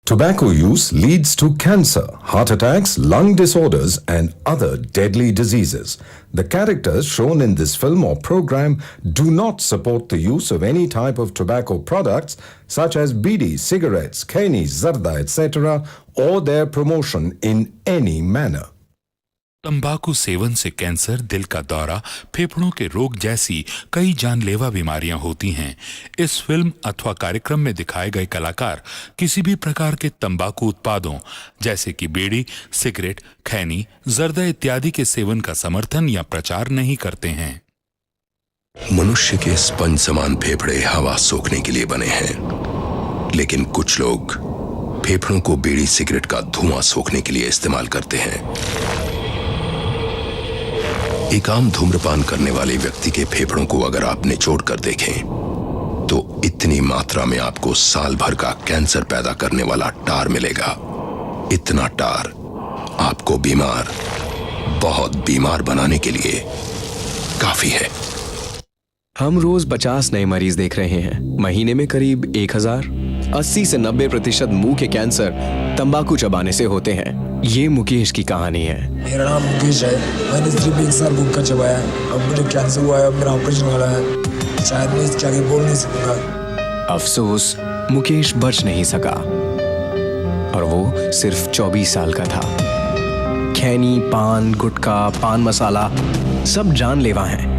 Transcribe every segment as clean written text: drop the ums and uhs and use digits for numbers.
Tobacco use leads to cancer, heart attacks, lung disorders, and other deadly diseases. The characters shown in this film or program do not support the use of any type of tobacco products such as bidi, cigarettes, keni, zarda, etc., or their promotion in any manner. तंबाकू seven से cancer, दिल का दौरा, फेफड़ों के रोग जैसी कई जानलेवा बीमारियां होती हैं। इस फिल्म अथवा कार्यक्रम में दिखाए गए कलाकार किसी भी प्रकार के तंबाकू उत्पादों जैसे कि बीड़ी, सिगरेट, खैनी, जर्दा इत्यादि के सेवन का समर्थन या प्रचार नहीं करते हैं। मनुष्य के स्पंज समान फेफड़े हवा सोखने के लिए बने हैं, लेकिन कुछ लोग फेफड़ों को बीड़ी, सिगरेट का धुआं सोखने के लिए इस्तेमाल करते हैं। एक आम धूम्रपान करने वाले व्यक्ति के फेफड़ों को अगर आप निचोड़ कर देखें तो इतनी मात्रा में आपको साल भर का कैंसर पैदा करने वाला टार मिलेगा। इतना टार आपको बीमार, बहुत बीमार बनाने के लिए काफी है। हम रोज 50 नए मरीज देख रहे हैं, महीने में करीब 1000। 80 से 90% मुंह के कैंसर तंबाकू चबाने से होते हैं। ये मुकेश की कहानी है। मेरा नाम मुकेश है। मैंने सिर्फ 1 साल गुटखा चबाया है। अब मुझे कैंसर हुआ है। अब मेरा ऑपरेशन वाला है। शायद मैं इसके आगे बोल नहीं सकूंगा। अफसोस, मुकेश बच नहीं सका और वो सिर्फ 24 साल का था। खैनी, पान, गुटखा, पान मसाला सब जानलेवा हैं।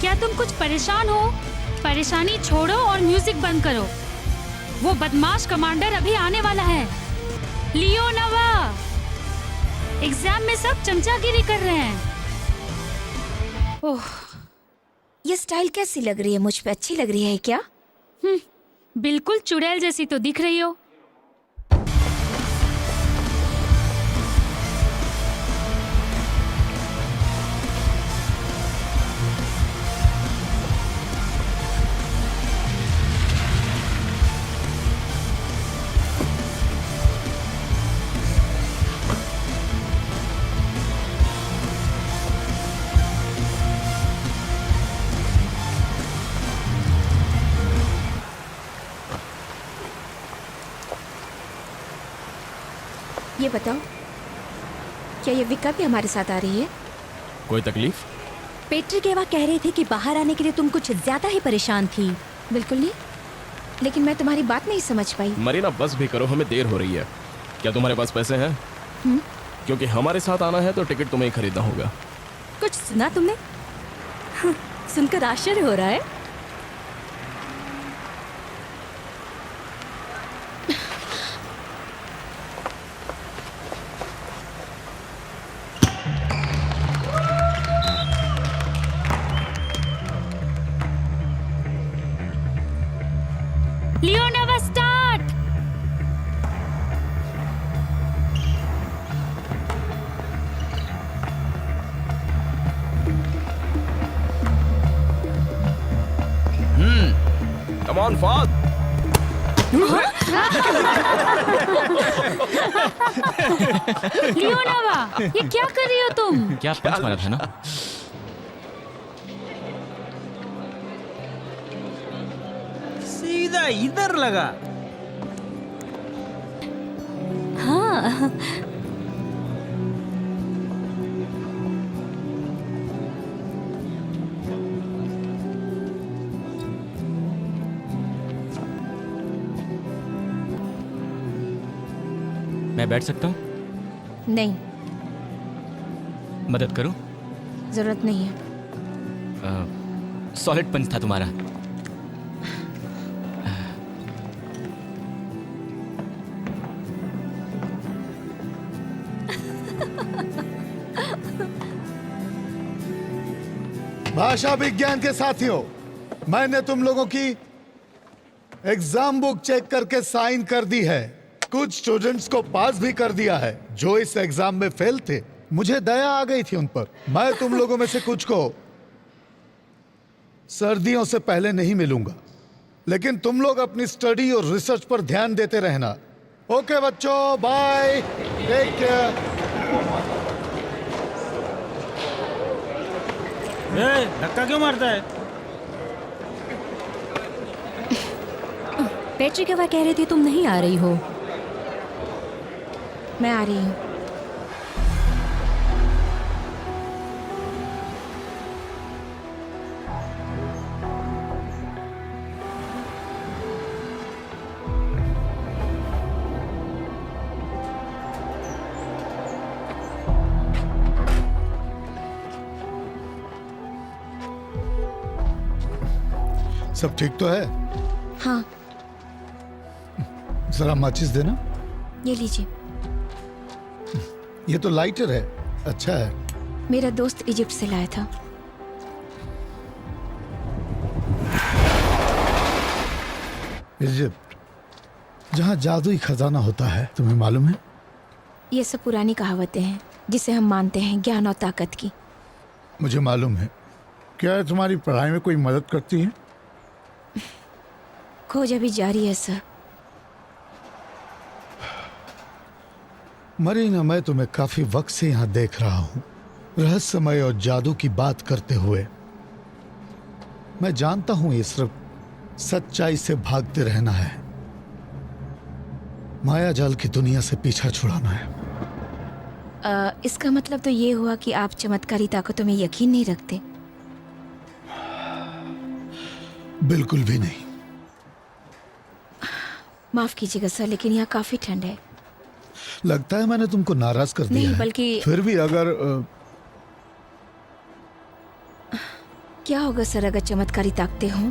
क्या तुम कुछ परेशान हो? परेशानी छोड़ो और म्यूजिक बंद करो। वो बदमाश कमांडर अभी आने वाला है। लियो नवा, एग्जाम में सब चमचागिरी कर रहे हैं। ओह, ये स्टाइल कैसी लग रही है? मुझ पे अच्छी लग रही है क्या? बिल्कुल चुड़ैल जैसी तो दिख रही हो। ये बताओ, क्या ये विका भी हमारे साथ आ रही है? कोई तकलीफ? पेट्रिकेवा कह रहे थे कि बाहर आने के लिए तुम कुछ ज्यादा ही परेशान थी। बिल्कुल नहीं, लेकिन मैं तुम्हारी बात नहीं समझ पाई। मरीना बस भी करो, हमें देर हो रही है। क्या तुम्हारे पास पैसे हैं? क्योंकि हमारे साथ आना है तो टिकट तुम्हें ही खरीदना होगा। कुछ सुना तुमने? सुनकर आश्चर्य हो रहा है। Leonova start. Come on fast. Leonova, ये क्या कर रही हो तुम? क्या पंच मारा था ना? सीधा इधर लगा। हाँ, मैं बैठ सकता हूँ? नहीं, मदद करूँ? जरूरत नहीं है। सॉलिड पंच था तुम्हारा। भाषा विज्ञान के साथियों, मैंने तुम लोगों की एग्जाम बुक चेक करके साइन कर दी है। कुछ स्टूडेंट्स को पास भी कर दिया है जो इस एग्जाम में फेल थे। मुझे दया आ गई थी उन पर। मैं तुम लोगों में से कुछ को सर्दियों से पहले नहीं मिलूंगा, लेकिन तुम लोग अपनी स्टडी और रिसर्च पर ध्यान देते रहना। ओके बच्चों, बाय, टेक केयर। धक्का क्यों मारता है? पेट्रिकेवा कह रहे थे तुम नहीं आ रही हो। मैं आ रही हूँ। सब ठीक तो है? हाँ, जरा माचिस देना। ये लीजिए। ये तो लाइटर है, अच्छा है। मेरा दोस्त इजिप्ट से लाया था। इजिप्ट, जहाँ जादुई खजाना होता है, तुम्हें मालूम है? ये सब पुरानी कहावतें हैं जिसे हम मानते हैं ज्ञान और ताकत की। मुझे मालूम है। क्या तुम्हारी पढ़ाई में कोई मदद करती है? खोज अभी जारी है सर। मरीना, मैं तुम्हें काफी वक्त से यहाँ देख रहा हूँ, रहस्यमय और जादू की बात करते हुए। मैं जानता हूँ ये सिर्फ सच्चाई से भागते रहना है, माया जाल की दुनिया से पीछा छुड़ाना है। इसका मतलब तो ये हुआ कि आप चमत्कारी ताकतों में यकीन नहीं रखते? बिल्कुल भी नहीं। माफ कीजिएगा सर, लेकिन यहाँ काफी ठंड है। लगता है मैंने तुमको नाराज कर दिया नहीं, है। बल्कि फिर भी अगर क्या होगा सर अगर चमत्कारी ताकतें हों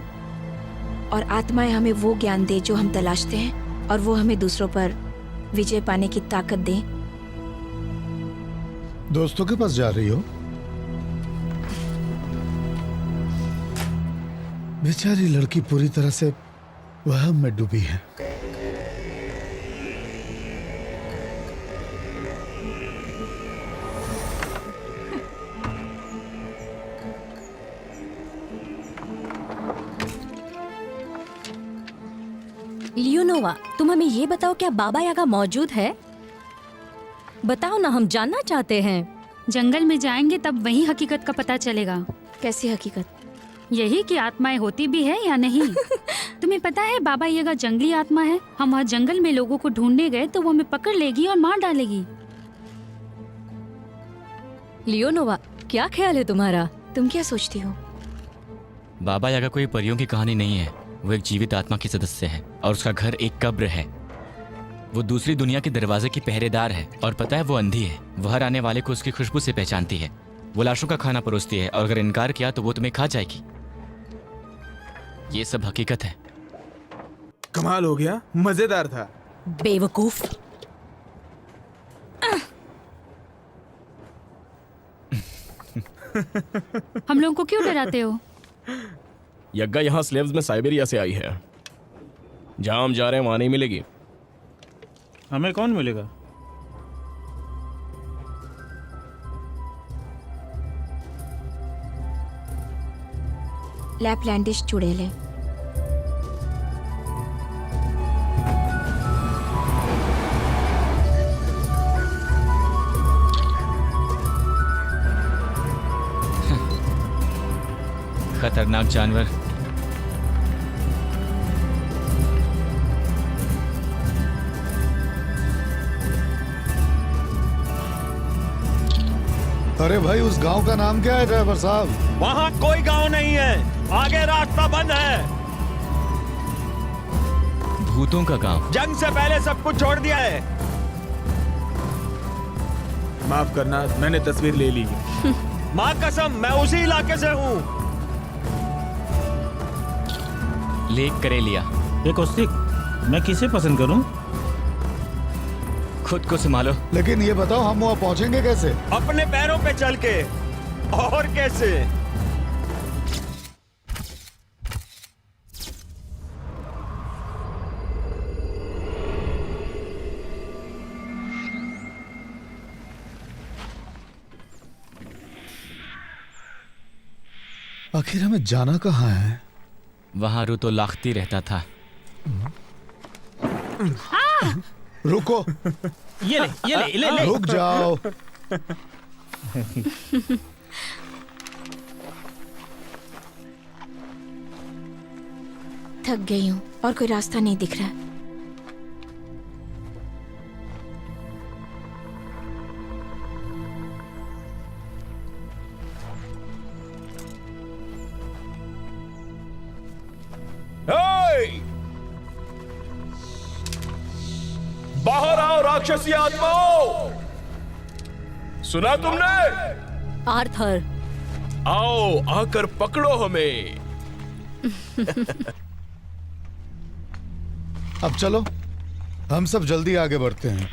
और आत्माएं हमें वो ज्ञान दे जो हम तलाशते हैं और वो हमें दूसरों पर विजय पाने की ताकत दें? दोस्तों के पास जा रही हो? बेचारी लड़की पूरी तरह से वहम में डूबी है। लियोनोवा, तुम हमें ये बताओ, क्या बाबा यागा मौजूद है? बताओ ना, हम जानना चाहते हैं। जंगल में जाएंगे तब वही हकीकत का पता चलेगा। कैसी हकीकत? यही कि आत्माएं होती भी है या नहीं। तुम्हें पता है बाबा यागा जंगली आत्मा है। हम वहाँ जंगल में लोगों को ढूंढने गए तो वो हमें पकड़ लेगी और मार डालेगी। लियोनोवा, क्या ख्याल है तुम्हारा? तुम क्या सोचती हो? बाबा यागा कोई परियों की कहानी नहीं है। वो एक जीवित आत्मा की सदस्य है और उसका घर एक कब्र है। वो दूसरी दुनिया के दरवाजे की पहरेदार है और पता है वो अंधी है। वो हर आने वाले को उसकी खुशबू से पहचानती है। वो लाशों का खाना परोसती है और अगर इनकार किया तो वो तुम्हें खा जाएगी। ये सब हकीकत है। कमाल हो गया, मजेदार था। बेवकूफ। हम लोगों को क्यों डराते हो? यज्ञा यहाँ स्लेव्स में साइबेरिया से आई है। जहाँ हम जा रहे हैं वहाँ नहीं मिलेगी। हमें कौन मिलेगा? लैपलैंडिश चुड़ैले। खतरनाक जानवर। अरे भाई, उस गांव का नाम क्या है ड्राइवर साहब? वहाँ कोई गांव नहीं है, आगे रास्ता बंद है। भूतों का गांव। जंग से पहले सब कुछ छोड़ दिया है। माफ करना, मैंने तस्वीर ले ली। माँ कसम, मैं उसी इलाके से हूँ। Lake Karelia. एक कौशिक, मैं किसे पसंद करूं? खुद को संभालो। लेकिन ये बताओ, हम वहाँ पहुँचेंगे कैसे? अपने पैरों पे चल के। और कैसे? आखिर हमें जाना कहाँ है? वहां रू तो लाखती रहता था। रुको। ये ले। रुक जाओ। थक गई हूँ और कोई रास्ता नहीं दिख रहा। बाहर आओ राक्षसी आत्माओं! सुना तुमने? आर्थर, आओ, आकर पकड़ो हमें। अब चलो, हम सब जल्दी आगे बढ़ते हैं।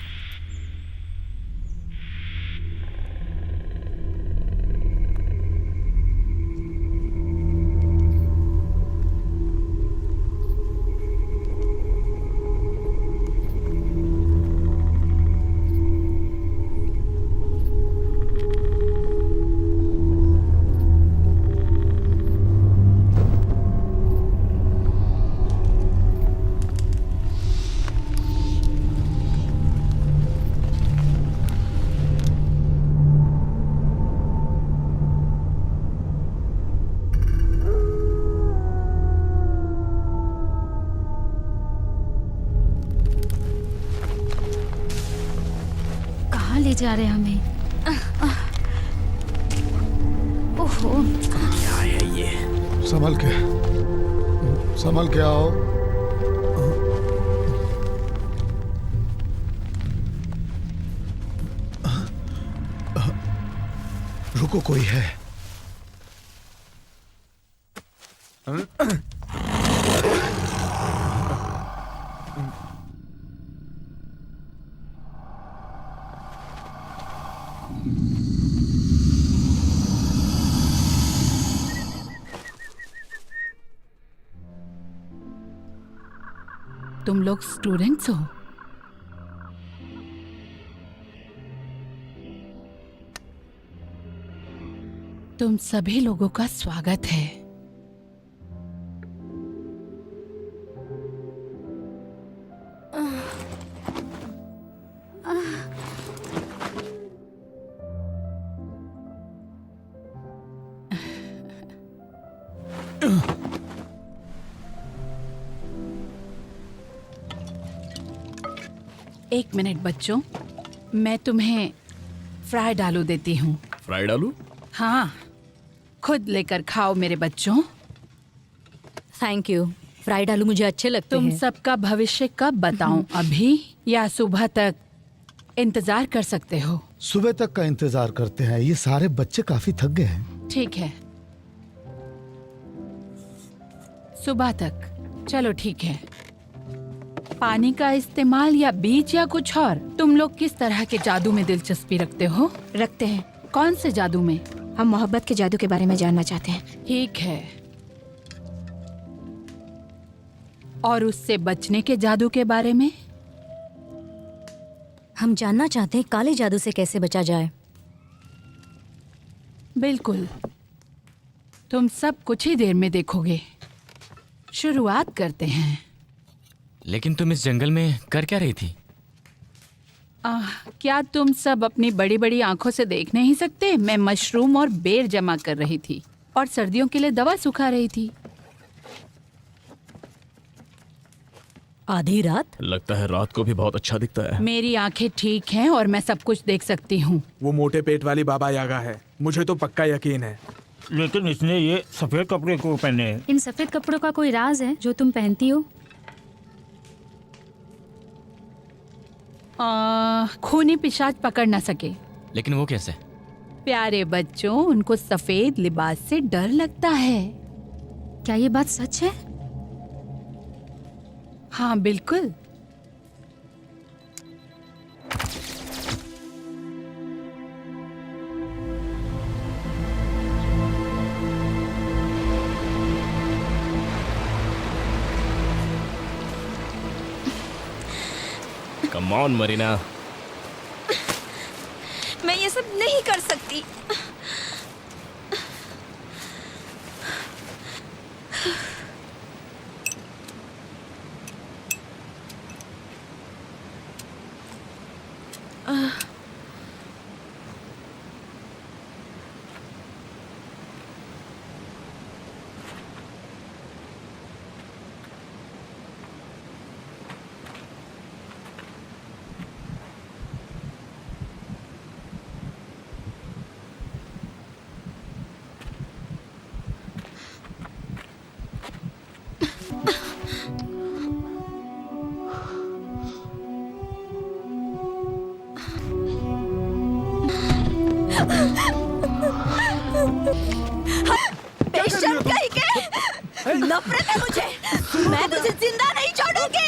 ले जा रहे हमें। ओहो, क्या है ये? संभल के आओ। रुको, कोई है। तुम लोग स्टूडेंट्स हो? तुम सभी लोगों का स्वागत है। एक मिनट बच्चों, मैं तुम्हें फ्राइड आलू देती हूँ। फ्राइड आलू? हाँ, खुद लेकर खाओ मेरे बच्चों। Thank you. फ्राइड आलू मुझे अच्छे लगते तुम हैं। सबका भविष्य कब बताऊं, अभी या सुबह तक इंतजार कर सकते हो? सुबह तक का इंतजार करते हैं। ये सारे बच्चे काफी थक गए हैं। ठीक है, सुबह तक। चलो ठीक है। पानी का इस्तेमाल या बीज या कुछ और? तुम लोग किस तरह के जादू में दिलचस्पी रखते हो? रखते हैं। कौन से जादू में? हम मोहब्बत के जादू के बारे में जानना चाहते हैं। ठीक है। और उससे बचने के जादू के बारे में? हम जानना चाहते हैं काले जादू से कैसे बचा जाए। बिल्कुल, तुम सब कुछ ही देर में देखोगे। शुरुआत करते हैं। लेकिन तुम इस जंगल में कर क्या रही थी? क्या तुम सब अपनी बड़ी बड़ी आंखों से देख नहीं सकते? मैं मशरूम और बेर जमा कर रही थी और सर्दियों के लिए दवा सुखा रही थी। आधी रात? लगता है रात को भी बहुत अच्छा दिखता है। मेरी आंखें ठीक हैं और मैं सब कुछ देख सकती हूँ। वो मोटे पेट वाली बाबा यागा है, मुझे तो पक्का यकीन है। लेकिन इसने ये सफेद कपड़े क्यों पहने हैं? इन सफेद कपड़ों का कोई राज है जो तुम पहनती हो? खूनी पिशाच पकड़ ना सके। लेकिन वो कैसे? प्यारे बच्चों, उनको सफेद लिबास से डर लगता है। क्या ये बात सच है? हाँ बिल्कुल। Come on Marina. मैं ये सब नहीं कर सकती। बेशर्म कहीं के, नफरत है मुझे। मैं तुझे जिंदा नहीं छोड़ूंगी।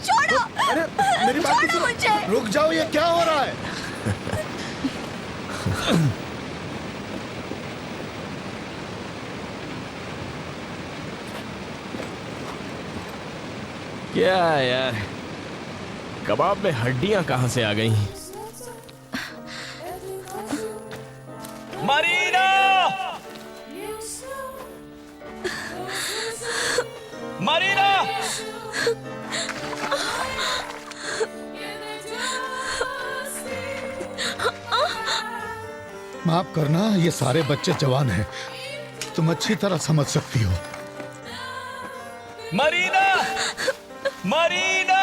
छोड़ो। अरे मेरी बात छोड़ो सुनो। मुझे। रुक जाओ, ये क्या हो रहा है? क्या यार, कबाब में हड्डियां कहां से आ गई? मरीना! मरीना! माफ करना, ये सारे बच्चे जवान हैं। तुम अच्छी तरह समझ सकती हो। मरीना! मरीना!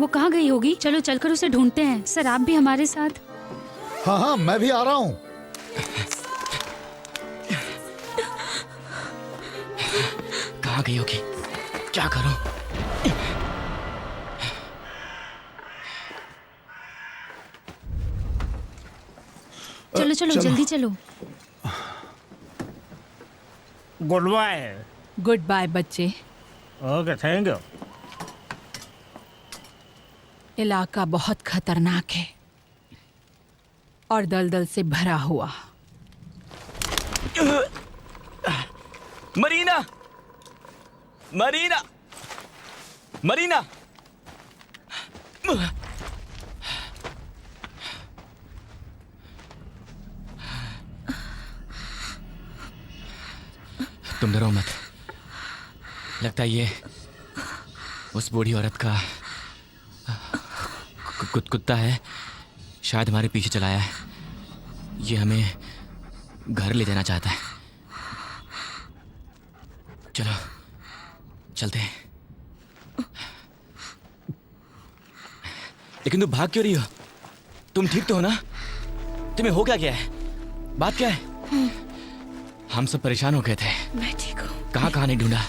वो कहाँ गई होगी? चलो चलकर उसे ढूंढते हैं। सर आप भी हमारे साथ। हाँ हाँ, मैं भी आ रहा हूँ। कहाँ गई होगी? क्या करूं? चलो चलो जल्दी चलो। Good bye. गुड बाय बच्चे। Okay, thank you. इलाका बहुत खतरनाक है और दलदल से भरा हुआ। मरीना! मरीना! मरीना! तुम डरो मत। लगता है ये उस बूढ़ी औरत का कुत्ता है। शायद हमारे पीछे चलाया है। ये हमें घर ले जाना चाहता है। चलो। चलते हैं। लेकिन तुम भाग क्यों रही हो? तुम ठीक तो हो ना? तुम्हें हो क्या गया है? बात क्या है? हम सब परेशान हो गए थे। मैं ठीक हूँ। कहाँ नहीं ढूंढा?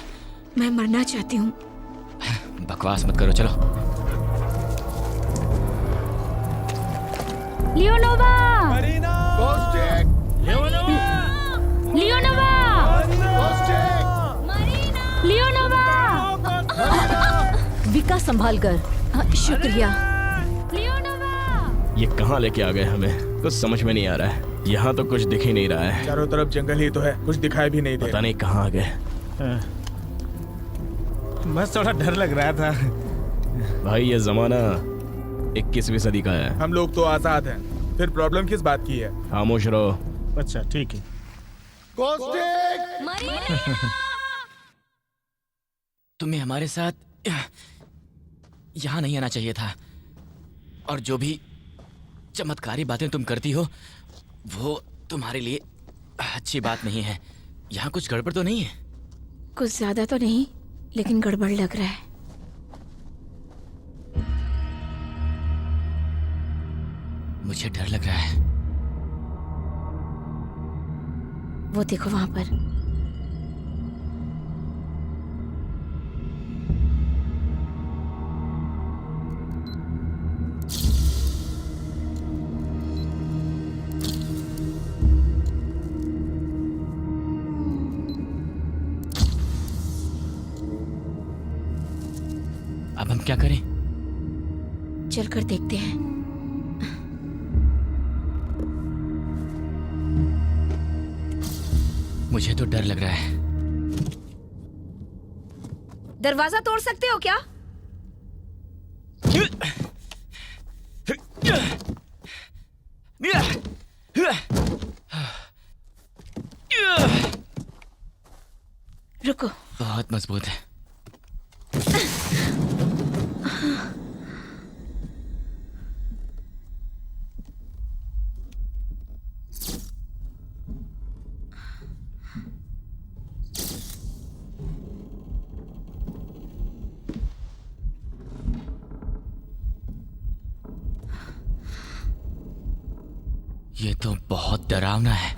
मैं मरना चाहती हूँ। बकवास मत करो, चलो। लियोनोवा! मरीना! कॉस्टिक! लियोनोवा! लियोनोवा! विका संभाल कर। शुक्रिया। ये कहाँ लेके आ गए हमें? कुछ समझ में नहीं आ रहा है। यहाँ तो कुछ दिख ही नहीं रहा है। चारों तरफ जंगल ही तो है, कुछ दिखाई भी नहीं दे। पता नहीं कहाँ आ गए। बस थोड़ा डर लग रहा था। भाई ये जमाना 21वीं सदी का है। हम लोग तो आजाद हैं, फिर प्रॉब्लम किस बात की है? खामोश रहो। अच्छा ठीक है। तुम्हें हमारे साथ यहाँ नहीं आना चाहिए था। और जो भी चमत्कारी बातें तुम करती हो वो तुम्हारे लिए अच्छी बात नहीं है। यहाँ कुछ गड़बड़ तो नहीं है? कुछ ज्यादा तो नहीं, लेकिन गड़बड़ लग रहा है। मुझे डर लग रहा है। वो देखो वहां पर। अब हम क्या करें? चलकर देखते हैं। मुझे तो डर लग रहा है। दरवाजा तोड़ सकते हो क्या? रुको। बहुत मजबूत है। ये तो बहुत डरावना है।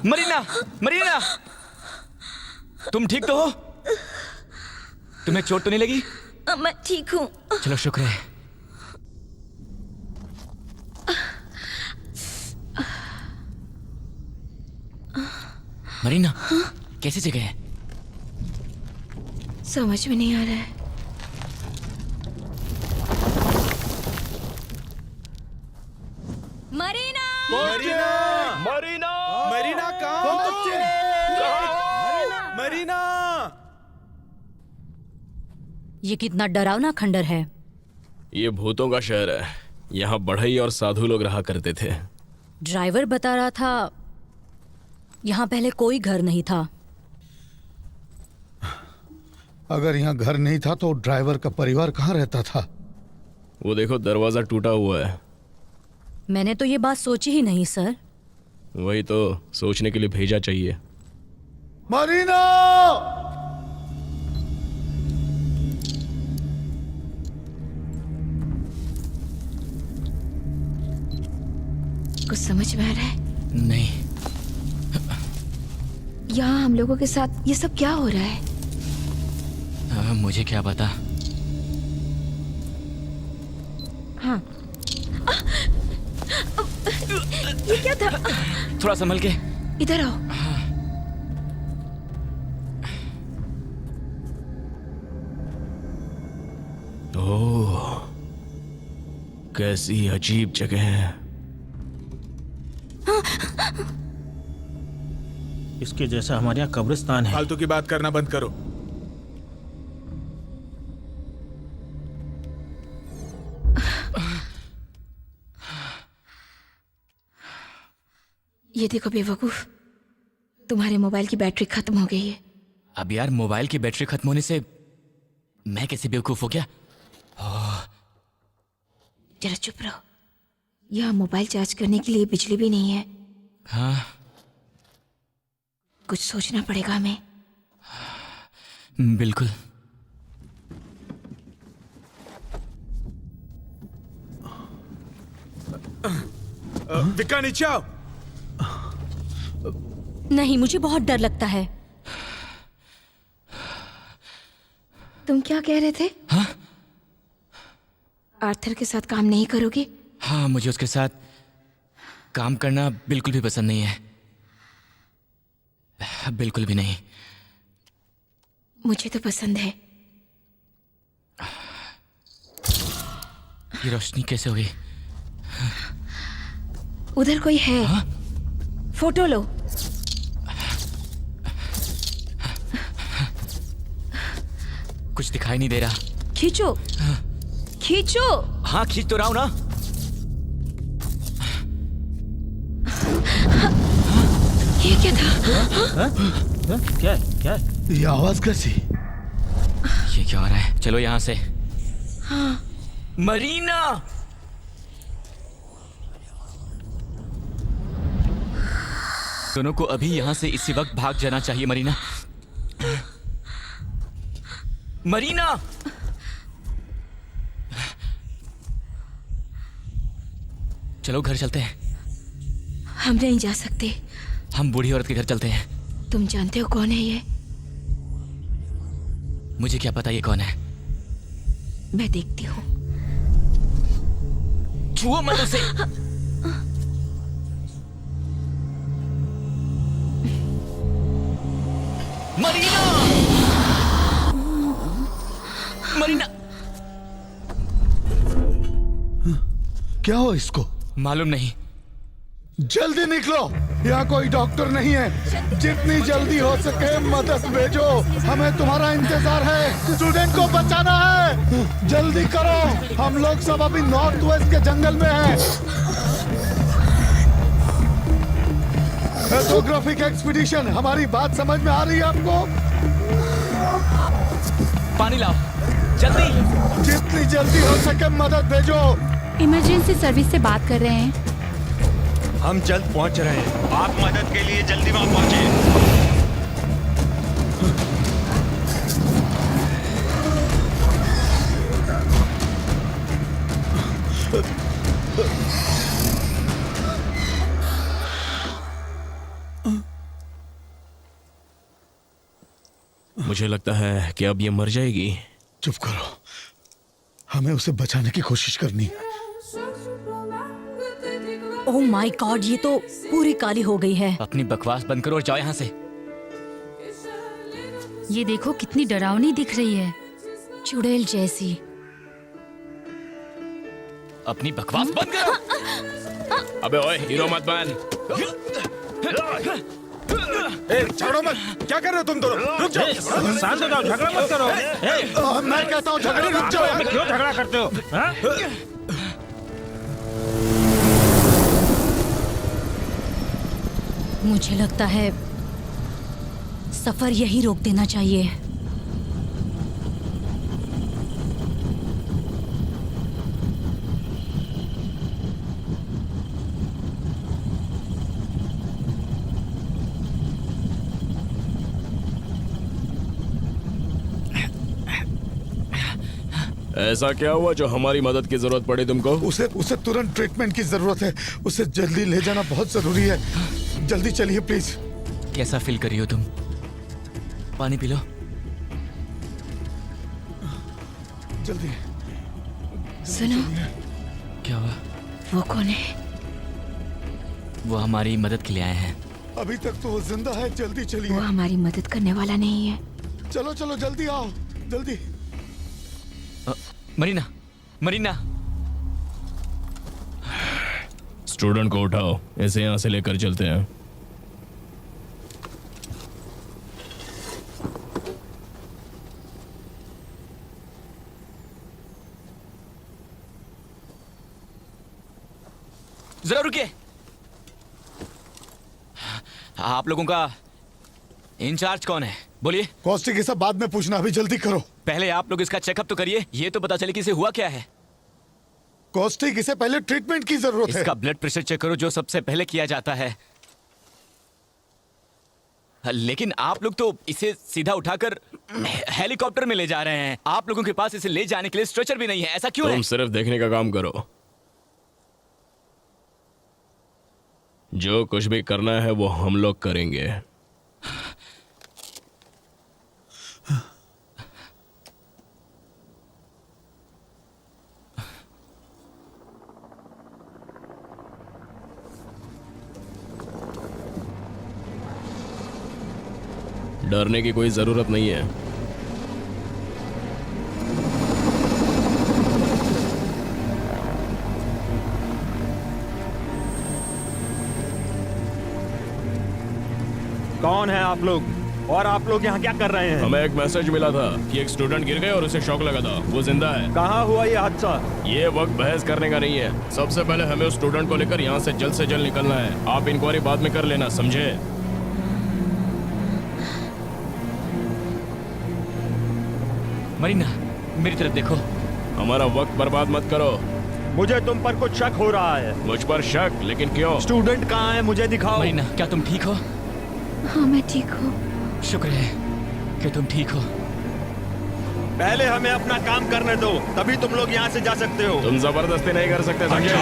मरीना, मरीना, तुम ठीक तो हो? तुम्हें चोट तो नहीं लगी? मैं ठीक हूँ। चलो शुक्र है। मरीना, कैसी जगह है? समझ में नहीं आ रहा है। मरीना! मरीना! मरीना! मरीना कहाँ? मरीना! ये कितना डरावना खंडर है। ये भूतों का शहर है। यहाँ बढ़ई और साधु लोग रहा करते थे। ड्राइवर बता रहा था यहाँ पहले कोई घर नहीं था। अगर यहाँ घर नहीं था तो ड्राइवर का परिवार कहाँ रहता था? वो देखो दरवाजा टूटा हुआ है। मैंने तो ये बात सोची ही नहीं सर। वही तो सोचने के लिए भेजा चाहिए। मरीना! कुछ समझ में आ रहा है? नहीं। यहाँ हम लोगों के साथ ये सब क्या हो रहा है? मुझे क्या पता। हाँ। ये क्या था? थोड़ा संभल के। इधर आओ। ओह, कैसी अजीब जगह है। इसके जैसा हमारे यहाँ कब्रिस्तान है। फालतू की बात करना बंद करो। ये देखो बेवकूफ, तुम्हारे मोबाइल की बैटरी खत्म हो गई है। अब यार मोबाइल की बैटरी खत्म होने से मैं कैसे बेवकूफ हो गया? जरा चुप रहो। यहाँ मोबाइल चार्ज करने के लिए बिजली भी नहीं है। हाँ कुछ सोचना पड़ेगा हमें। बिल्कुल। विक्का नीचे आओ। नहीं, मुझे बहुत डर लगता है। तुम क्या कह रहे थे? हाँ? आर्थर के साथ काम नहीं करोगे? हाँ, मुझे उसके साथ काम करना बिल्कुल भी पसंद नहीं है, बिल्कुल भी नहीं। मुझे तो पसंद है। ये रोशनी कैसे हो गई? उधर कोई है। हाँ? फोटो लो। कुछ दिखाई नहीं दे रहा। खींचो। खींचो। हाँ, खींच तो रहा हूं ना। ये क्या था? क्या क्या? ये आवाज कैसी? ये क्या हो रहा है? चलो यहाँ से। हाँ। मरीना! दोनों को अभी यहाँ से इसी वक्त भाग जाना चाहिए। मरीना, मरीना! चलो घर चलते हैं। हम नहीं जा सकते। हम बूढ़ी औरत के घर चलते हैं। तुम जानते हो कौन है ये? मुझे क्या पता ये कौन है? मैं देखती हूँ। छुओ मत उसे। मरीना! मरीना! क्या हो इसको? मालूम नहीं। जल्दी निकलो, यहाँ कोई डॉक्टर नहीं है। जितनी जल्दी हो सके मदद भेजो, हमें तुम्हारा इंतजार है। स्टूडेंट को बचाना है, जल्दी करो। हम लोग सब अभी नॉर्थ वेस्ट के जंगल में हैं। एथोग्राफिक एक्सपीडिशन, हमारी बात समझ में आ रही है आपको? पानी लाओ जल्दी। जितनी जल्दी हो सके मदद भेजो। इमरजेंसी सर्विस से बात कर रहे हैं। हम जल्द पहुंच रहे हैं। आप मदद के लिए जल्दी वहां पहुंचे। मुझे लगता है कि अब ये मर जाएगी। चुप करो, हमें उसे बचाने की कोशिश करनी है। ओह माय गॉड, ये तो पूरी काली हो गई है। अपनी बकवास बंद करो और जाओ यहाँ से। ये देखो कितनी डरावनी दिख रही है। चुड़ैल जैसी। अपनी बकवास बंद करो। अबे ओए, हीरो मत बन। झगड़ो मत। क्या कर रहे हो तुम दोनों? रुक जाओ। शांत हो जाओ, झगड़ा मत करो। मैं कहता हूँ झगड़े रुक जाओ। क्यों झगड़ा करते हो? हाँ? मुझे लगता है सफर यही रोक देना चाहिए। ऐसा क्या हुआ जो हमारी मदद की जरूरत पड़ी तुमको? उसे तुरंत ट्रीटमेंट की जरूरत है। उसे जल्दी ले जाना बहुत जरूरी है। जल्दी चलिए प्लीज। कैसा फील कर रही हो तुम? पानी पी लो। जल्दी। सुनो। क्या हुआ? वो कौन है? वो हमारी मदद के लिए आए हैं। अभी तक तो वो जिंदा है। जल्दी चलिए। वो हमारी मदद करने वाला नहीं है। चलो चलो जल्दी आओ, जल्दी। मरीना, मरीना। स्टूडेंट को उठाओ, इसे यहाँ से लेकर चलते हैं। जरा रुकिए। आप लोगों का इंचार्ज कौन है? बोलिए। कॉस्टिक, ये सब बाद में पूछना, अभी जल्दी करो। पहले आप लोग इसका चेकअप तो करिए, ये तो पता चले कि इसे हुआ क्या है। कॉस्टिक, इसे पहले ट्रीटमेंट की जरूरत है। इसका ब्लड प्रेशर चेक करो, जो सबसे पहले किया जाता है। लेकिन आप लोग तो इसे सीधा उठाकर हेलीकॉप्टर में ले जा रहे हैं। आप लोगों के पास इसे ले जाने के लिए स्ट्रेचर भी नहीं है, ऐसा क्यों है? तुम सिर्फ देखने का काम करो। जो कुछ भी करना है वो हम लोग करेंगे। डरने की कोई जरूरत नहीं है। कौन है आप लोग और आप लोग यहाँ क्या कर रहे हैं? हमें एक मैसेज मिला था कि एक स्टूडेंट गिर गए और उसे शॉक लगा था। वो जिंदा है। कहाँ हुआ ये हादसा? ये वक्त बहस करने का नहीं है। सबसे पहले हमें उस स्टूडेंट को लेकर यहाँ से जल्द निकलना है। आप इंक्वायरी बाद में कर लेना, समझे? मरीना, मेरी तरफ देखो। हमारा वक्त बर्बाद मत करो। मुझे तुम पर कुछ शक हो रहा है। मुझ पर शक? लेकिन क्यों? स्टूडेंट कहाँ है, मुझे दिखाओ। मरीना, क्या तुम ठीक हो? हाँ, मैं ठीक हूँ। शुक्र है कि तुम ठीक हो। पहले हमें अपना काम करने दो, तभी तुम लोग यहाँ से जा सकते हो। तुम जबरदस्ती नहीं कर सकते, समझे?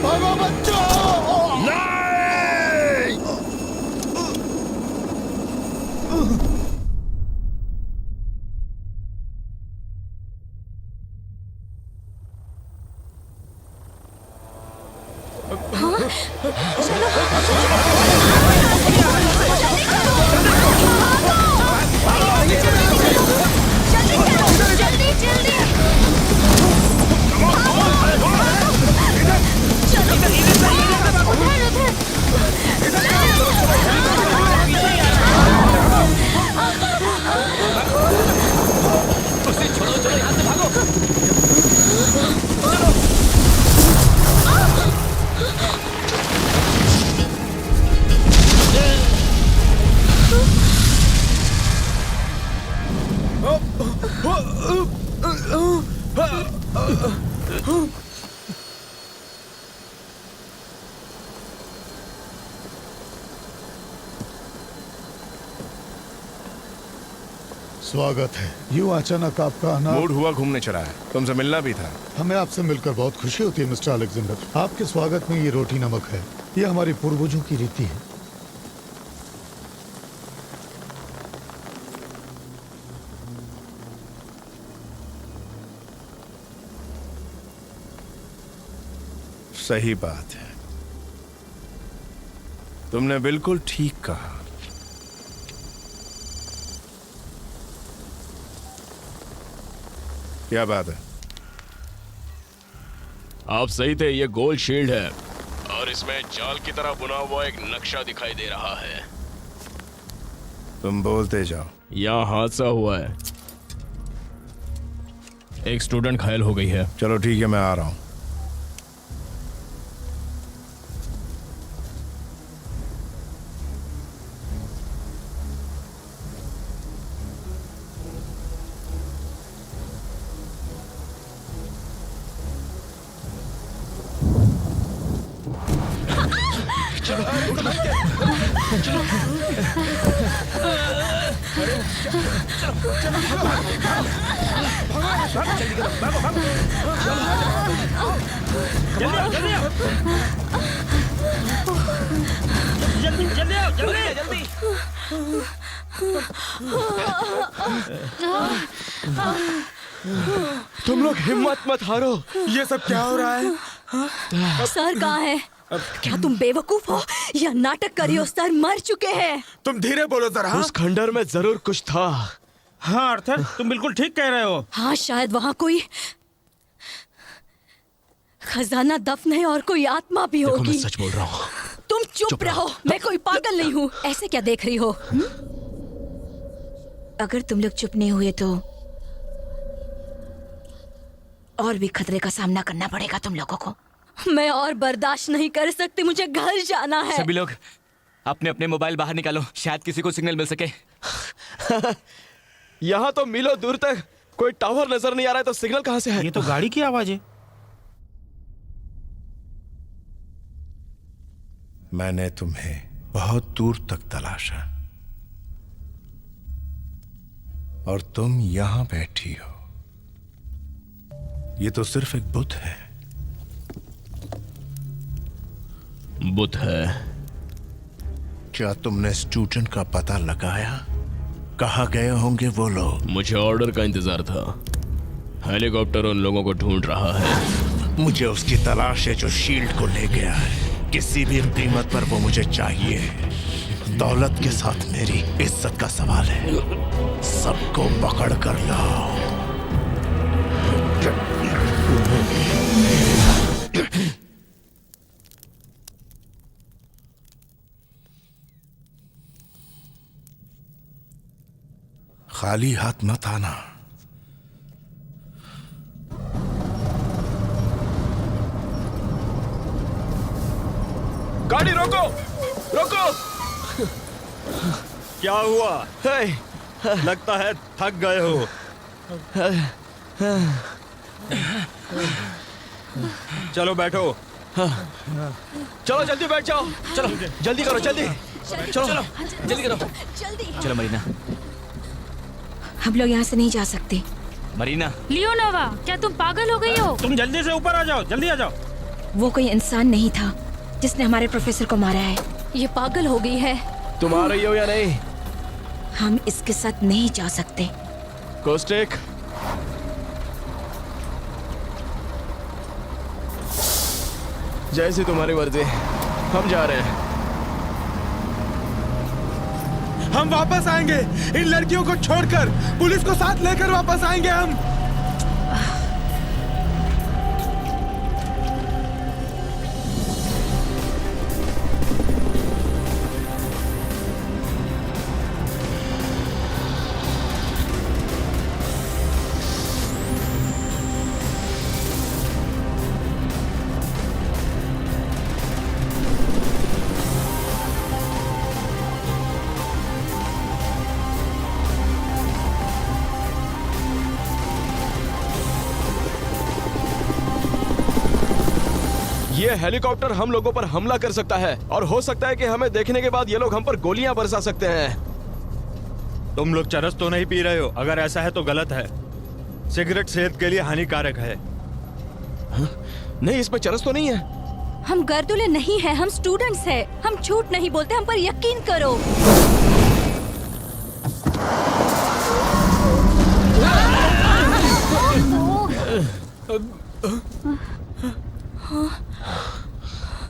भागो बच्चों! स्वागत है। यूं अचानक आपका आना। मूड हुआ घूमने चला है, तुमसे मिलना भी था। हमें आपसे मिलकर बहुत खुशी होती है मिस्टर अलेक्जेंडर। आपके स्वागत में ये रोटी नमक है। ये हमारे पूर्वजों की रीति है। सही बात है, तुमने बिल्कुल ठीक कहा। क्या बात है? आप सही थे, ये गोल्ड शील्ड है और इसमें जाल की तरह बुना हुआ एक नक्शा दिखाई दे रहा है। तुम बोलते जाओ। यहाँ हादसा हुआ है, एक स्टूडेंट घायल हो गई है। चलो ठीक है, मैं आ रहा हूं। तुम लोग हिम्मत मत हारो। ये सब क्या हो रहा है? सर कहाँ है? क्या तुम बेवकूफ हो या नाटक करियो? सर मर चुके हैं। तुम धीरे बोलो जरा। उस खंडर में जरूर कुछ था। हाँ अर्थर, तुम बिल्कुल ठीक कह रहे हो। हाँ शायद वहाँ कोई खजाना दफन है और कोई आत्मा भी देखो, होगी। मैं सच बोल रहा हूँ। तुम चुप रहो, मैं कोई पागल नहीं हूँ। ऐसे क्या देख रही हो? अगर तुम लोग चुप नहीं हुए तो और भी खतरे का सामना करना पड़ेगा तुम लोगों को। मैं और बर्दाश्त नहीं कर सकती, मुझे घर जाना है। सभी लोग अपने अपने मोबाइल बाहर निकालो, शायद किसी को सिग्नल मिल सके। यहाँ तो मीलों दूर तक कोई टावर नजर नहीं आ रहा है, तो सिग्नल कहाँ से है? ये तो गाड़ी की आवाज है। मैंने तुम्हें बहुत दूर तक तलाशा और तुम यहां बैठी हो। ये तो सिर्फ एक बुत है। बुत है? क्या तुमने स्टूडेंट का पता लगाया? कहाँ गए होंगे वो लोग? मुझे ऑर्डर का इंतजार था। हेलीकॉप्टर उन लोगों को ढूंढ रहा है। मुझे उसकी तलाश है जो शील्ड को ले गया है। किसी भी कीमत पर वो मुझे चाहिए। दौलत के साथ मेरी इज्जत का सवाल है। सबको पकड़ कर लाओ। खाली हाथ मत आना। गाड़ी रोको, रोको। क्या हुआ? लगता है थक गए हो। चलो बैठो। चलो जल्दी बैठ जाओ। चलो जल्दी करो, जल्दी। चलो जल्दी करो। चलो मरीना। हम लोग यहाँ से नहीं जा सकते। मरीना। लियोनोवा, क्या तुम पागल हो गई हो? तुम जल्दी से ऊपर आ जाओ, जल्दी आ जाओ। वो कोई इंसान नहीं था जिसने हमारे प्रोफेसर को मारा है। ये पागल हो गई है। तुम आ रही हो या नहीं? हम इसके साथ नहीं जा सकते। कोस्टेक, जैसी तुम्हारी मर्जी, हम जा रहे हैं। हम वापस आएंगे। इन लड़कियों को छोड़कर पुलिस को साथ लेकर वापस आएंगे हम। ये हेलीकॉप्टर हम लोगों पर हमला कर सकता है और हो सकता है कि हमें देखने के बाद ये लोग हम पर गोलियां बरसा सकते हैं। तुम लोग चरस तो नहीं पी रहे हो? अगर ऐसा है तो गलत है। सिगरेट सेहत के लिए हानिकारक है। नहीं, इसमें चरस तो नहीं है। हम गर्दुले नहीं हैं, हम स्टूडेंट्स हैं। हम झूठ नहीं बोलते, हम पर यकीन करो।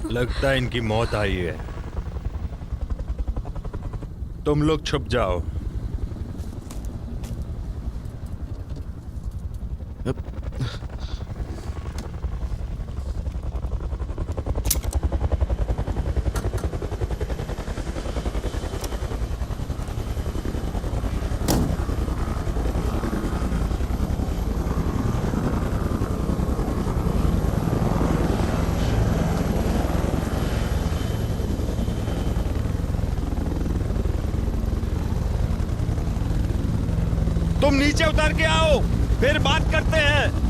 लगता है इनकी मौत आई है। तुम लोग छुप जाओ। तुम नीचे उतर के आओ, फिर बात करते हैं।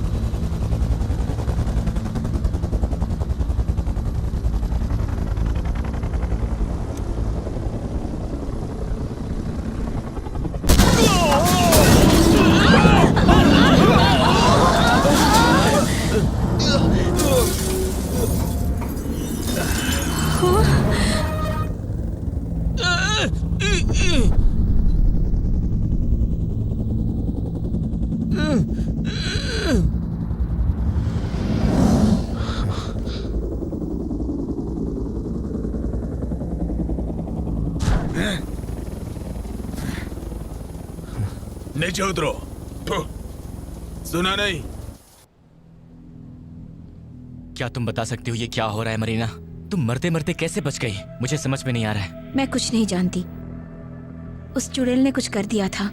नीचे उतरो। सुना नहीं? क्या तुम बता सकती हो ये क्या हो रहा है मरीना? तुम मरते मरते कैसे बच गई? मुझे समझ में नहीं आ रहा है। मैं कुछ नहीं जानती। उस चुड़ैल ने कुछ कर दिया था।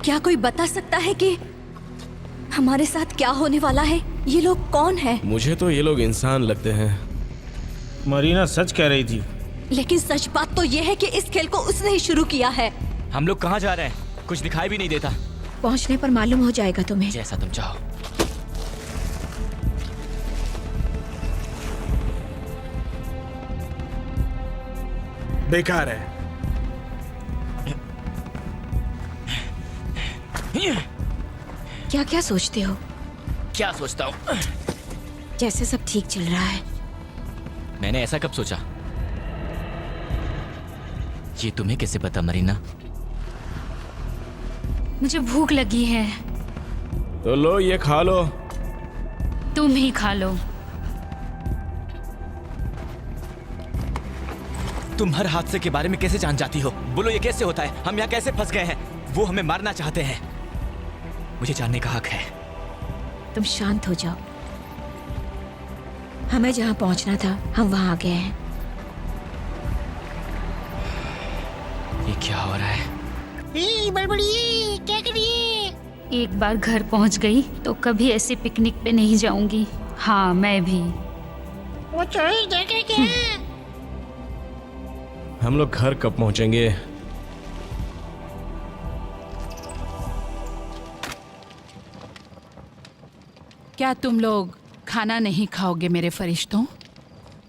क्या कोई बता सकता है कि हमारे साथ क्या होने वाला है? ये लोग कौन हैं? मुझे तो ये लोग इंसान लगते हैं। मरीना सच कह रही थी। लेकिन सच बात तो ये है कि इस खेल को उसने ही शुरू किया है। हम लोग कहाँ जा रहे हैं? कुछ दिखाई भी नहीं देता। पहुंचने पर मालूम हो जाएगा तुम्हें। जैसा तुम चाहो। बेकार है। क्या क्या सोचते हो? क्या सोचता हूँ? जैसे सब ठीक चल रहा है। मैंने ऐसा कब सोचा? ये तुम्हें कैसे पता मरीना? मुझे भूख लगी है। तो लो ये खा लो। तुम ही खा लो। तुम हर हादसे के बारे में कैसे जान जाती हो? बोलो ये कैसे होता है? हम यहाँ कैसे फंस गए हैं? वो हमें मारना चाहते हैं। मुझे जानने का हक है। तुम शांत हो जाओ। हमें जहाँ पहुँचना था हम वहाँ आ गए हैं। ये क्या हो रहा है? बड़बड़िए, क्या करिए? एक बार घर पहुँच गई तो कभी ऐसे पिकनिक पे नहीं जाऊंगी। हाँ मैं भी। वो चोरी देखे क्या? हम लोग घर कब पहुंचेंगे? क्या तुम लोग खाना नहीं खाओगे मेरे फरिश्तों?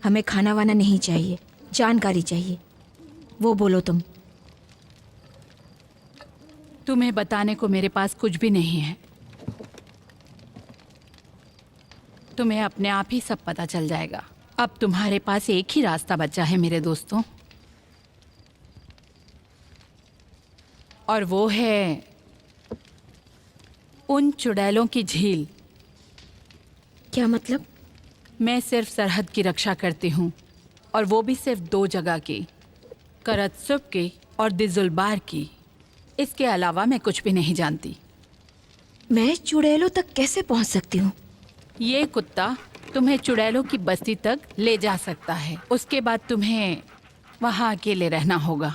हमें खाना वाना नहीं चाहिए, जानकारी चाहिए। वो बोलो तुम। तुम्हें बताने को मेरे पास कुछ भी नहीं है। तुम्हें अपने आप ही सब पता चल जाएगा। अब तुम्हारे पास एक ही रास्ता बचा है मेरे दोस्तों, और वो है उन चुड़ैलों की झील। क्या मतलब? मैं सिर्फ सरहद की रक्षा करती हूँ, और वो भी सिर्फ 2 जगह की, करतसुब की और दिजुलबार की। इसके अलावा मैं कुछ भी नहीं जानती। मैं चुड़ैलों तक कैसे पहुँच सकती हूँ? ये कुत्ता तुम्हें चुड़ैलों की बस्ती तक ले जा सकता है। उसके बाद तुम्हें वहाँ अकेले रहना होगा।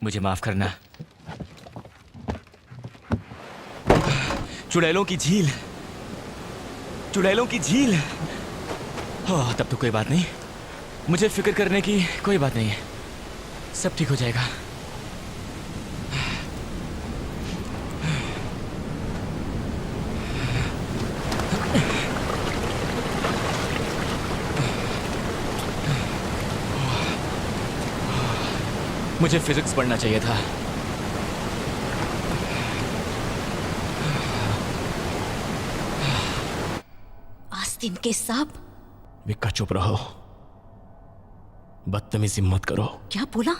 मुझे माफ करना। चुड़ैलों की झील, चुड़ैलों की झील। हाँ, तब तो कोई बात नहीं। मुझे फिक्र करने की कोई बात नहीं है। सब ठीक हो जाएगा। मुझे फिजिक्स पढ़ना चाहिए था। आस्तीन के सांप। विक्का चुप रहो, बदतमीजी मत करो। क्या बोला?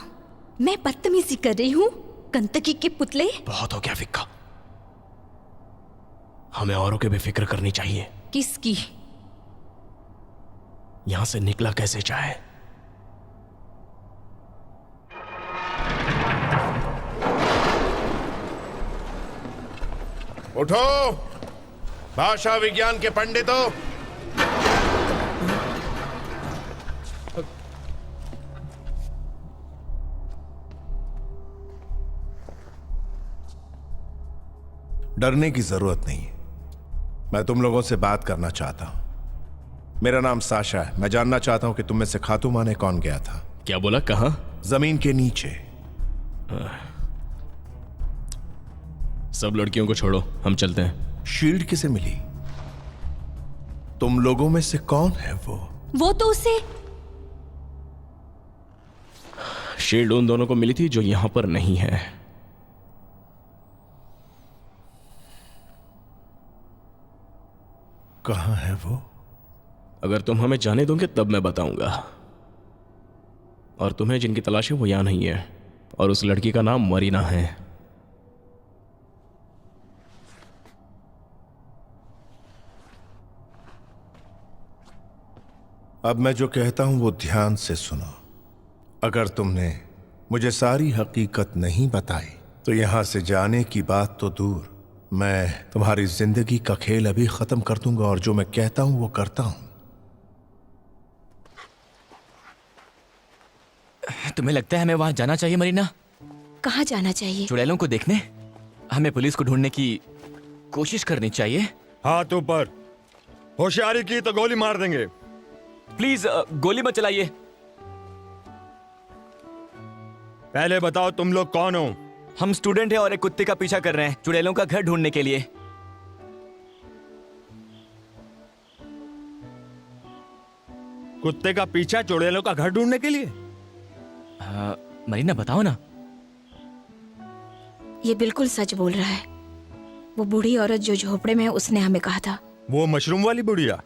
मैं बदतमीजी कर रही हूँ? गंदगी के पुतले। बहुत हो गया विक्का। हमें औरों की भी फिक्र करनी चाहिए। किसकी? यहां से निकला कैसे जाए। उठो भाषा विज्ञान के पंडितों। डरने की जरूरत नहीं। मैं तुम लोगों से बात करना चाहता हूं। मेरा नाम साशा है। मैं जानना चाहता हूं कि तुम में से खातूमा ने कौन गया था। क्या बोला? कहां? जमीन के नीचे। सब लड़कियों को छोड़ो, हम चलते हैं। शील्ड किसे मिली? तुम लोगों में से कौन है वो तो उसे। शील्ड उन दोनों को मिली थी जो यहां पर नहीं है। कहां है वो? अगर तुम हमें जाने दोगे तब मैं बताऊंगा। और तुम्हें जिनकी तलाश है वो यहां नहीं है, और उस लड़की का नाम मरीना है। अब मैं जो कहता हूं वो ध्यान से सुनो। अगर तुमने मुझे सारी हकीकत नहीं बताई तो यहां से जाने की बात तो दूर, मैं तुम्हारी जिंदगी का खेल अभी खत्म कर दूंगा और जो मैं कहता हूं वो करता हूं। तुम्हें लगता है हमें वहां जाना चाहिए मरीना? कहाँ जाना चाहिए? चुड़ैलों को देखने? हमें पुलिस को ढूंढने की कोशिश करनी चाहिए। हाथ ऊपर, होशियारी की तो गोली मार देंगे। प्लीज गोली मत चलाइए। पहले बताओ तुम लोग कौन हो? हम स्टूडेंट हैं और एक कुत्ते का पीछा कर रहे हैं चुड़ैलों का घर ढूंढने के लिए। कुत्ते का पीछा चुड़ैलों का घर ढूंढने के लिए? मरीना बताओ ना। ये बिल्कुल सच बोल रहा है। वो बूढ़ी औरत जो झोपड़े में है उसने हमें कहा था। वो मशरूम वाली बुढ़िया?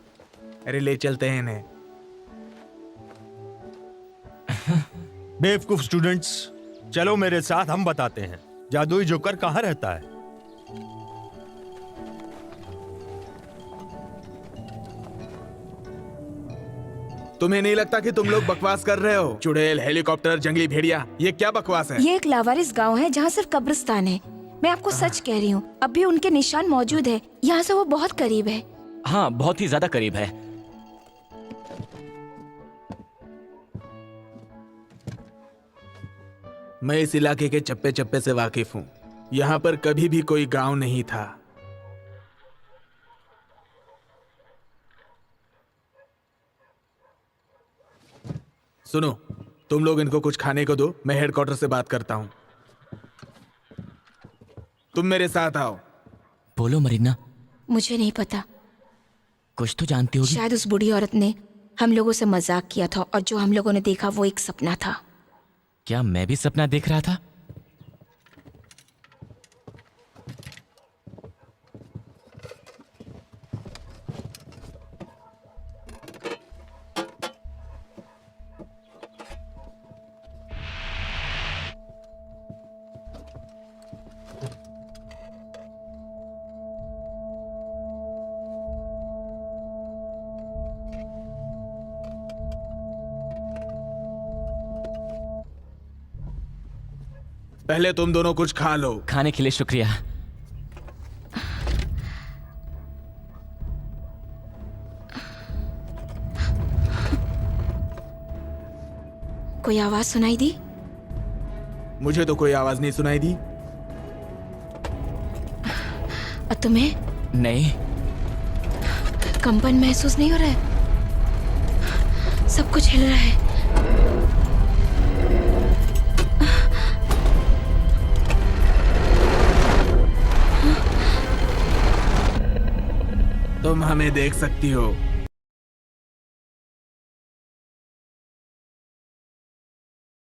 अरे ले चलते हैं इन्हें। बेवकूफ स्टूडेंट्स, चलो मेरे साथ, हम बताते हैं जादुई जोकर कहाँ रहता है। तुम्हें नहीं लगता कि तुम लोग बकवास कर रहे हो? चुड़ैल, हेलीकॉप्टर, जंगली भेड़िया, ये क्या बकवास है? ये एक लावारिस गांव है जहाँ सिर्फ कब्रिस्तान है। मैं आपको सच कह रही हूँ, अब भी उनके निशान मौजूद है। यहाँ से वो बहुत करीब है। हाँ, बहुत ही ज्यादा करीब है। मैं इस इलाके के चप्पे चप्पे से वाकिफ हूँ। यहाँ पर कभी भी कोई गांव नहीं था। सुनो, तुम लोग इनको कुछ खाने को दो, मैं हेडक्वार्टर से बात करता हूँ। तुम मेरे साथ आओ। बोलो मरीना। मुझे नहीं पता। कुछ तो जानती होगी। शायद उस बूढ़ी औरत ने हम लोगों से मजाक किया था और जो हम लोगों ने देखा वो एक सपना था। क्या मैं भी सपना देख रहा था? पहले तुम दोनों कुछ खा लो। खाने के लिए शुक्रिया। कोई आवाज सुनाई दी? मुझे तो कोई आवाज नहीं सुनाई दी। और तुम्हें? नहीं। कंपन महसूस नहीं हो रहा है? सब कुछ हिल रहा है। तुम हमें देख सकती हो।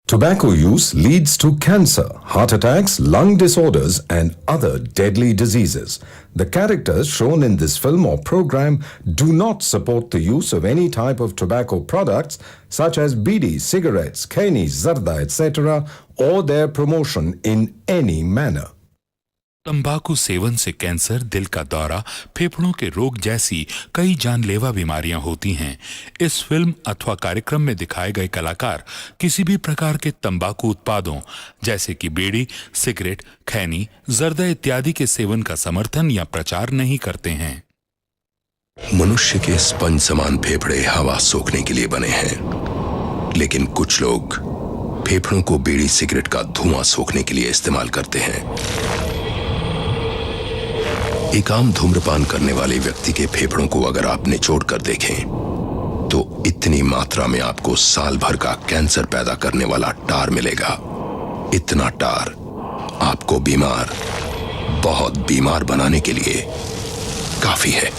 Tobacco use leads to cancer, heart attacks, lung disorders, and other deadly diseases. The characters shown in this film or program do not support the use of any type of tobacco products such as bidi, cigarettes, keni, zarda, etc., or their promotion in any manner. तंबाकू seven से cancer, दिल का दौरा, फेफड़ों के रोग जैसी कई जानलेवा बीमारियां होती हैं। इस फिल्म अथवा कार्यक्रम में दिखाए गए कलाकार किसी भी प्रकार के तंबाकू उत्पादों जैसे कि बीड़ी, सिगरेट, खैनी, जर्दा इत्यादि के सेवन का समर्थन या प्रचार नहीं करते हैं। मनुष्य के स्पंज समान फेफड़े हवा सोखने के लिए बने हैं, लेकिन कुछ लोग फेफड़ों को बीड़ी सिगरेट का धुआं सोखने के लिए इस्तेमाल करते हैं। एक आम धूम्रपान करने वाले व्यक्ति के फेफड़ों को अगर आप निचोड़ कर देखें तो इतनी मात्रा में आपको साल भर का कैंसर पैदा करने वाला टार मिलेगा। इतना टार आपको बीमार, बहुत बीमार बनाने के लिए काफी है।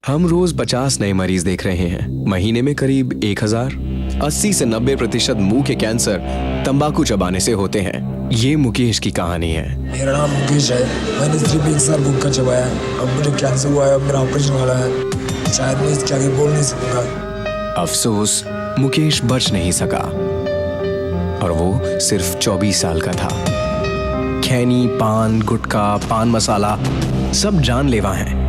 हम रोज 50 नए मरीज देख रहे हैं। महीने में करीब 1000। 80 से 90% मुंह के कैंसर तंबाकू चबाने से होते हैं। ये मुकेश की कहानी है। मेरा नाम मुकेश है। मैंने सिर्फ एक साल गुटखा चबाया है। अब मुझे कैंसर हुआ है, अब मेरा ऑपरेशन वाला है। शायद मैं इसके आगे बोल नहीं सकूंगा। अफसोस, मुकेश बच नहीं सका और वो सिर्फ 24 साल का था। खैनी, पान, गुटखा, पान मसाला सब जानलेवा हैं।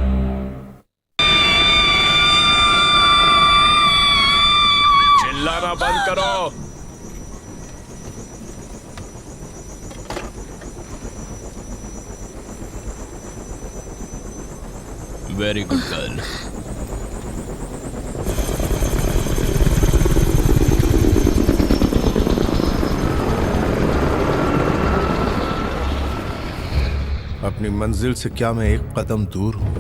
चिल्लाना बंद करो। Very good girl. अपनी मंजिल से क्या मैं एक कदम दूर हूं?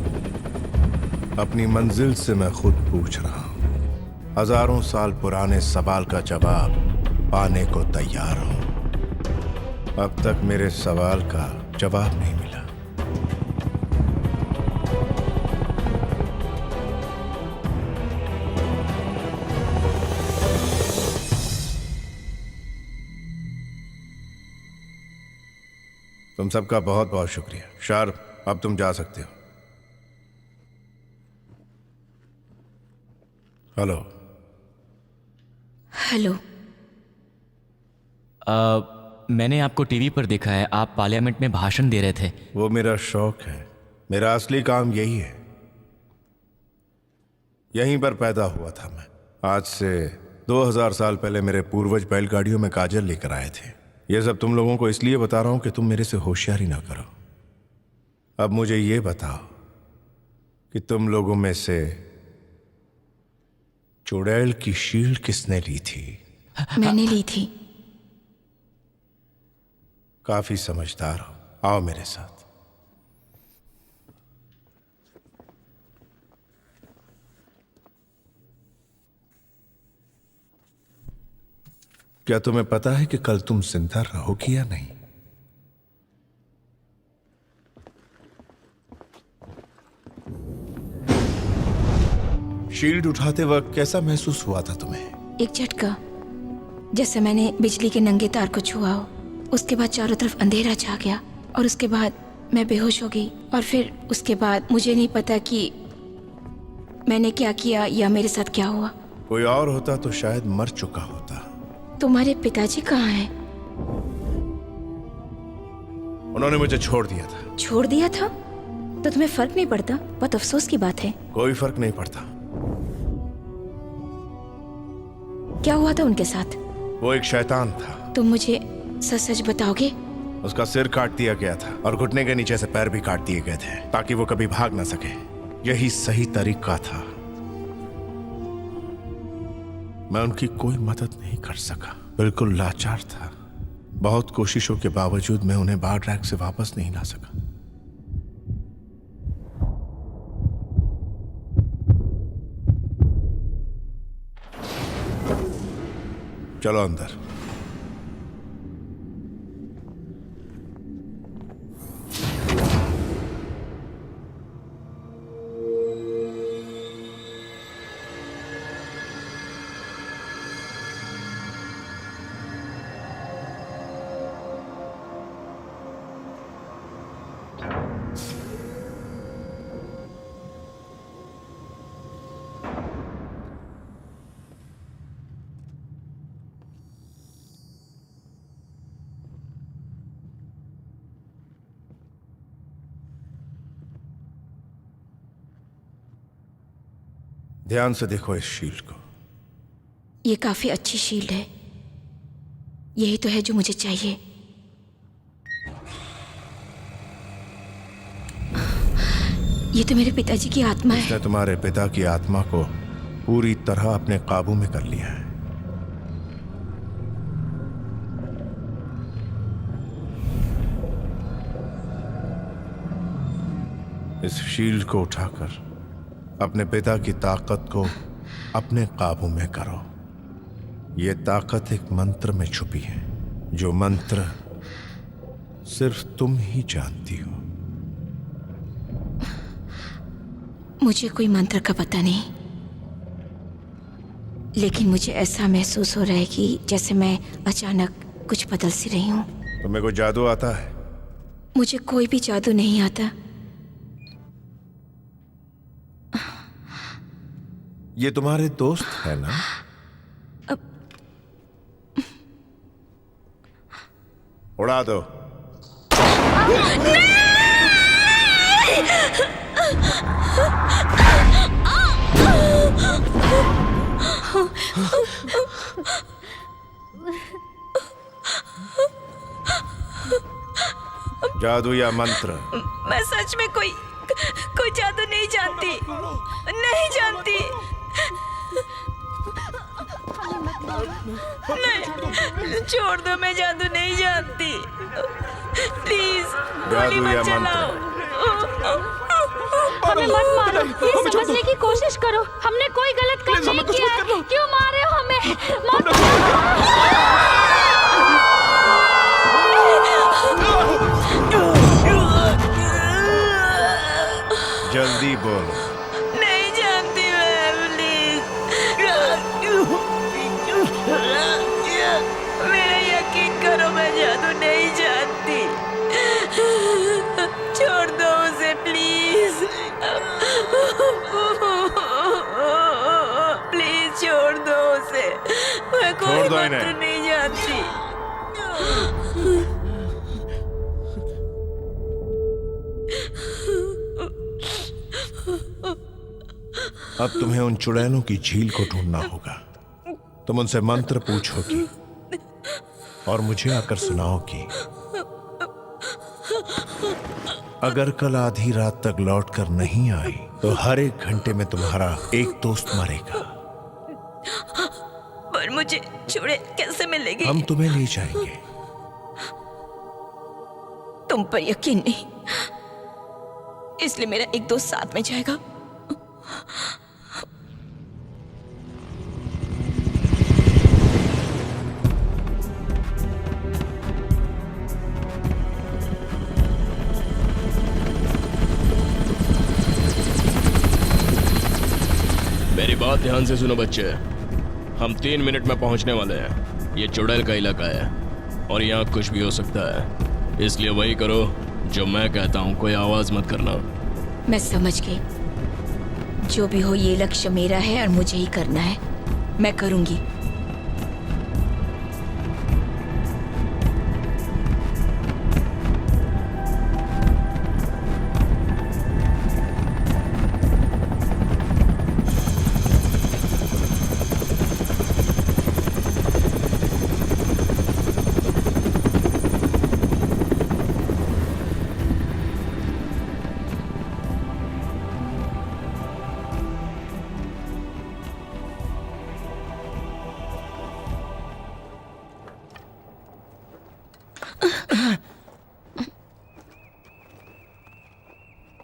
अपनी मंजिल से मैं खुद पूछ रहा हूं। हजारों साल पुराने सवाल का जवाब पाने को तैयार हूं। अब तक मेरे सवाल का जवाब नहीं मिला। तुम सबका बहुत बहुत शुक्रिया। शार्प, अब तुम जा सकते हो। हेलो। हेलो। मैंने आपको टीवी पर देखा है, आप पार्लियामेंट में भाषण दे रहे थे। वो मेरा शौक है। मेरा असली काम यही है। यहीं पर पैदा हुआ था मैं। आज से 2000 साल पहले मेरे पूर्वज बैलगाड़ियों में काजल लेकर आए थे। यह सब तुम लोगों को इसलिए बता रहा हूं कि तुम मेरे से होशियारी ना करो। अब मुझे ये बताओ कि तुम लोगों में से चुड़ैल की शील्ड किसने ली थी? मैंने ली थी। काफी समझदार हो। आओ मेरे साथ। क्या तुम्हें पता है कि कल तुम जिंदा रहोगी या नहीं? शील्ड उठाते वक्त कैसा महसूस हुआ था तुम्हें? एक झटका, जैसे मैंने बिजली के नंगे तार को छुआ हो। उसके बाद चारों तरफ अंधेरा छा गया और उसके बाद मैं बेहोश हो गई। और फिर उसके बाद मुझे नहीं पता कि मैंने क्या किया या मेरे साथ क्या हुआ। कोई और होता तो शायद मर चुका होता। तुम्हारे पिताजी कहाँ हैं? उन्होंने मुझे छोड़ दिया था। छोड़ दिया था? तो तुम्हें फर्क नहीं पड़ता? बहुत अफसोस की बात है। कोई फर्क नहीं पड़ता। क्या हुआ था उनके साथ? वो एक शैतान था। तुम मुझे सच सच बताओगे? उसका सिर काट दिया गया था और घुटने के नीचे से पैर भी काट दिए गए थे ताकि वो कभी भाग ना सके। यही सही तरीका था। मैं उनकी कोई मदद नहीं कर सका। बिल्कुल लाचार था। बहुत कोशिशों के बावजूद मैं उन्हें बार ट्रैक से वापस नहीं ला सका। चलो अंदर। ध्यान से देखो इस शील्ड को। ये काफी अच्छी शील्ड है। यही तो है जो मुझे चाहिए। ये तो मेरे पिताजी की आत्मा है। उसने तुम्हारे पिता की आत्मा को पूरी तरह अपने काबू में कर लिया है। इस शील्ड को उठाकर अपने पिता की ताकत को अपने काबू में करो। यह ताकत एक मंत्र में छुपी है, जो मंत्र सिर्फ तुम ही जानती हो। मुझे कोई मंत्र का पता नहीं, लेकिन मुझे ऐसा महसूस हो रहा है कि जैसे मैं अचानक कुछ बदल सी रही हूं। तुम्हें कोई जादू आता है? मुझे कोई भी जादू नहीं आता। ये तुम्हारे दोस्त है ना? उड़ा दो। जादू या मंत्र? मैं सच में कोई जादू नहीं जानती, नहीं जानती। नहीं, छोड़ दो, मैं जादू नहीं जानती। प्लीज गोली जादू या मत चलाओ। हमें मत मारो, ये समझने की कोशिश करो, हमने कोई गलत काम नहीं किया है। क्यों मार रहे हो हमें? मत जल्दी बोल। नहीं जानती मैं, प्लीज। मेरा यकीन करो, मैं जादू नहीं जानती। छोड़ दो उसे प्लीज। प्लीज छोड़ दो उसे, मैं कोई छोड़ दो मंत्र इन्हें। नहीं जानती। अब तुम्हें उन चुड़ैलों की झील को ढूंढना होगा। तुम उनसे मंत्र पूछोगी और मुझे आकर सुनाओगी। अगर कल आधी रात तक लौट कर नहीं आई तो हर 1 घंटे में तुम्हारा एक दोस्त मरेगा। पर मुझे चुड़ैल कैसे मिलेगी? हम तुम्हें ले जाएंगे। तुम पर यकीन नहीं, इसलिए मेरा एक दोस्त साथ में जाएगा। मेरी बात ध्यान से सुनो बच्चे, हम 3 मिनट में पहुंचने वाले हैं। ये चुड़ैल का इलाका है और यहाँ कुछ भी हो सकता है, इसलिए वही करो जो मैं कहता हूँ, कोई आवाज मत करना। मैं समझ गई, जो भी हो ये लक्ष्य मेरा है और मुझे ही करना है। मैं करूंगी।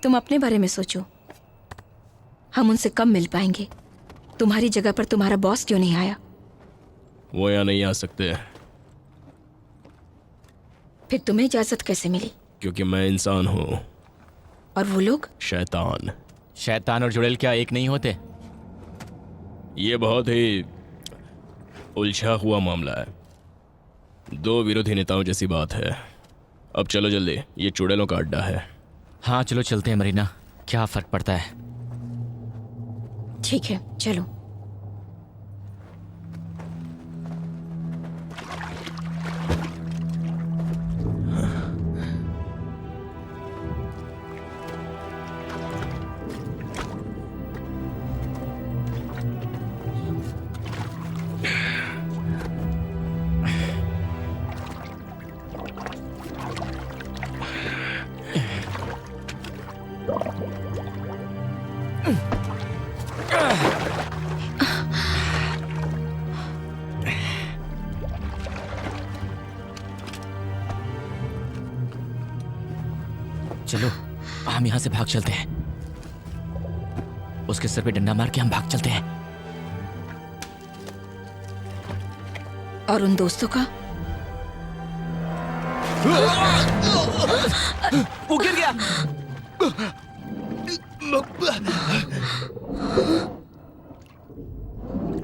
तुम अपने बारे में सोचो, हम उनसे कब मिल पाएंगे? तुम्हारी जगह पर तुम्हारा बॉस क्यों नहीं आया? वो यहाँ नहीं आ सकते फिर तुम्हें इजाजत कैसे मिली? क्योंकि मैं इंसान हूँ। और वो लोग? शैतान। शैतान और चुड़ैल क्या एक नहीं होते? ये बहुत ही उलझा हुआ मामला है, 2 विरोधी नेताओं जैसी बात है। अब चलो जल्दी, ये चुड़ैलों का अड्डा है। हाँ चलो चलते हैं मरीना, क्या फर्क पड़ता है। ठीक है चलो। चलो हम यहाँ से भाग चलते हैं, उसके सर पे डंडा मार के हम भाग चलते हैं। और उन दोस्तों का? वो गिर गया।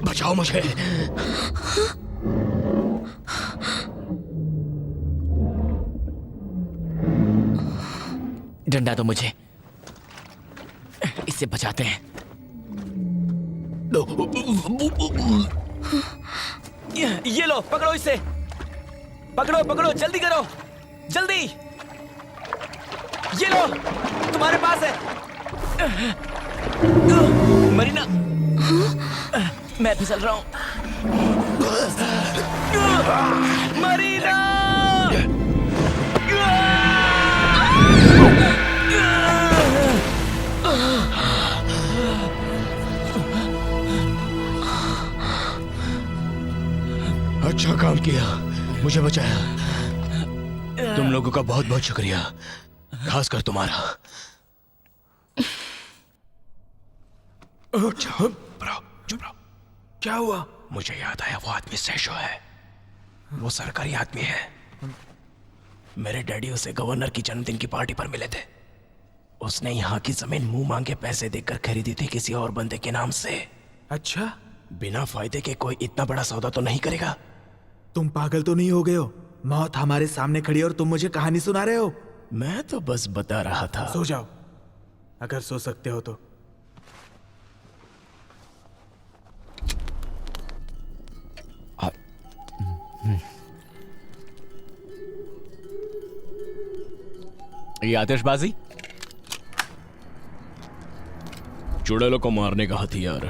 बचाओ मुझे। डंडा दो मुझे, इससे बचाते हैं। ये लो, पकड़ो इसे, पकड़ो पकड़ो, जल्दी करो, जल्दी। ये लो, तुम्हारे पास है। मरीना, मैं फिसल रहा हूँ। मरीना! अच्छा काम किया, मुझे बचाया। तुम लोगों का बहुत बहुत शुक्रिया, खासकर तुम्हारा। चुप रहो। क्या हुआ? मुझे याद आया, वो आदमी सेशो है। वो सरकारी आदमी है। मेरे डैडी उसे गवर्नर की जन्मदिन की पार्टी पर मिले थे। उसने यहाँ की जमीन मुंह मांगे पैसे देकर खरीदी थी किसी और बंदे के नाम से। अच्छा, बिना फायदे के कोई इतना बड़ा सौदा तो नहीं करेगा। तुम पागल तो नहीं हो गए हो? मौत हमारे सामने खड़ी है और तुम मुझे कहानी सुना रहे हो? मैं तो बस बता रहा था। सो जाओ, अगर सो सकते हो तो। ये आतिशबाजी? चुड़ैलों को मारने का हथियार।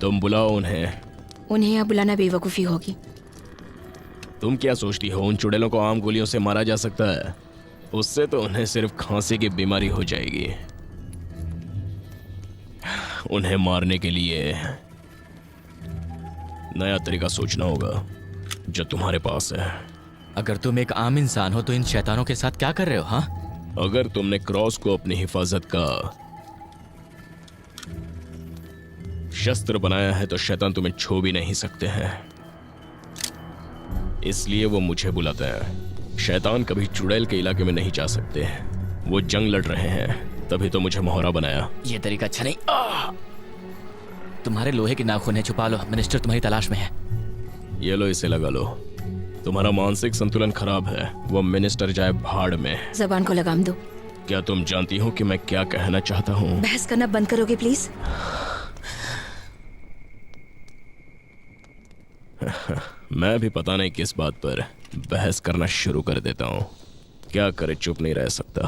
तुम बुलाओ उन्हें। उन्हें यहाँ बुलाना बेवकूफ़ी होगी। तुम क्या सोचती हो उन चुड़ैलों को आम गोलियों से मारा जा सकता है? उससे तो उन्हें सिर्फ खांसी की बीमारी हो जाएगी। उन्हें मारने के लिए नया तरीका सोचना होगा जो तुम्हारे पास है। अगर तुम एक आम इंसान हो तो इन शैतानों के साथ क्या कर रहे हो? हाँ, अगर तुमने क्रॉस को अपनी हिफाजत का शस्त्र बनाया है तो शैतान तुम्हें छू भी नहीं सकते हैं, इसलिए वो मुझे बुलाते हैं। शैतान कभी चुड़ैल के इलाके में नहीं जा सकते। वो जंग लड़ रहे हैं, तभी तो मुझे मोहरा बनाया। ये तरीका अच्छा नहीं। तुम्हारे लोहे के नाखून है, छुपा लो। मिनिस्टर तुम्हारी तलाश में है। ये लो, इसे लगा लो। तुम्हारा मानसिक संतुलन खराब है। वो मिनिस्टर जाए भाड़ में। जबान को लगाम दो। क्या तुम जानती हो कि मैं क्या कहना चाहता हूँ? बहस करना बंद करोगे प्लीज? मैं भी पता नहीं किस बात पर बहस करना शुरू कर देता हूँ। क्या करे, चुप नहीं रह सकता।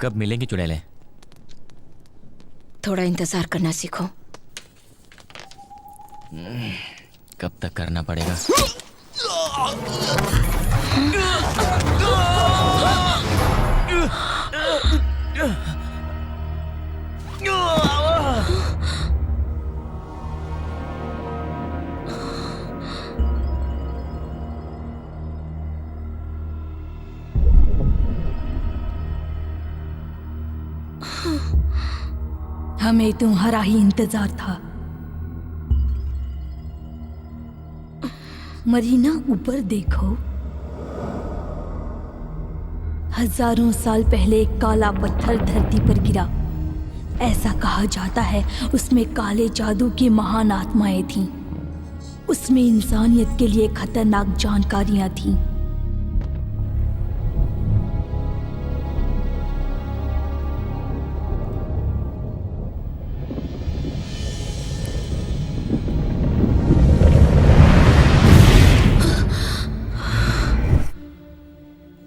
कब मिलेंगे चुड़ैलें? थोड़ा इंतजार करना सीखो। कब तक करना पड़ेगा? हमें तुम्हारा ही इंतजार था। मरीना, ऊपर देखो। हजारों साल पहले एक काला पत्थर धरती पर गिरा। ऐसा कहा जाता है उसमें काले जादू की महान आत्माएं थीं। उसमें इंसानियत के लिए खतरनाक जानकारियां थीं।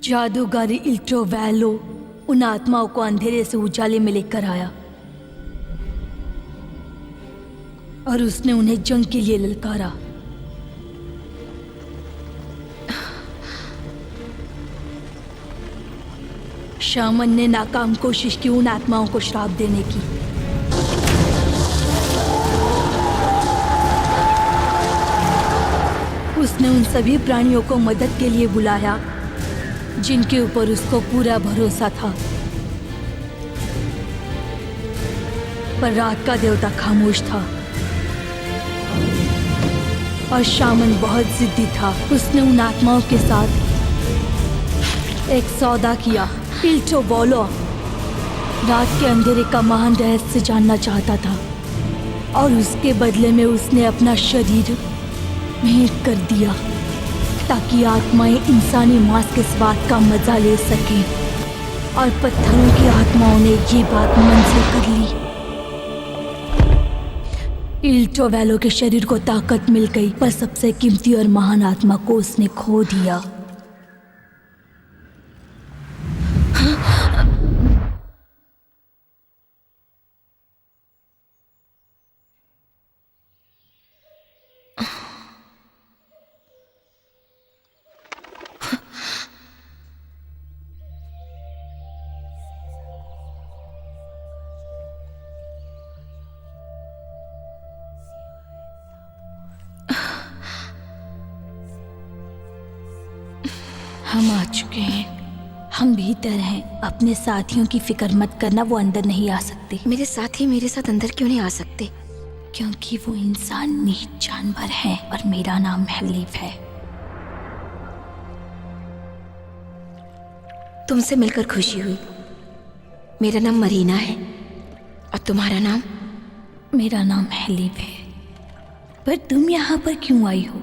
जादूगारी इल्ट्रोवैलो उन आत्माओं को अंधेरे से उजाले में लेकर आया और उसने उन्हें जंग के लिए ललकारा। शामन ने नाकाम कोशिश की उन आत्माओं को श्राप देने की। उसने उन सभी प्राणियों को मदद के लिए बुलाया जिनके ऊपर उसको पूरा भरोसा था, पर रात का देवता खामोश था और शामन बहुत जिद्दी था। उसने उन आत्माओं के साथ एक सौदा किया। इल्ट्रोवैलो रात के अंधेरे का महान रहस्य जानना चाहता था और उसके बदले में उसने अपना शरीर भेंट कर दिया ताकि आत्माएं इंसानी मांस के स्वाद का मजा ले सकें। और पत्थरों की आत्माओं ने ये बात मंजूर कर ली। इल्ट्रोवैलो के शरीर को ताकत मिल गई, पर सबसे कीमती और महान आत्मा को उसने खो दिया। हम आ चुके हैं। हम भीतर हैं। अपने साथियों की फिक्र मत करना, वो अंदर नहीं आ सकते। मेरे साथी मेरे साथ अंदर क्यों नहीं आ सकते? क्योंकि वो इंसान नीच जानवर हैं और मेरा नाम हलीफ है। तुमसे मिलकर खुशी हुई। मेरा नाम मरीना है और तुम्हारा नाम? मेरा नाम हलीफ है। पर तुम यहाँ पर क्यों आई हो?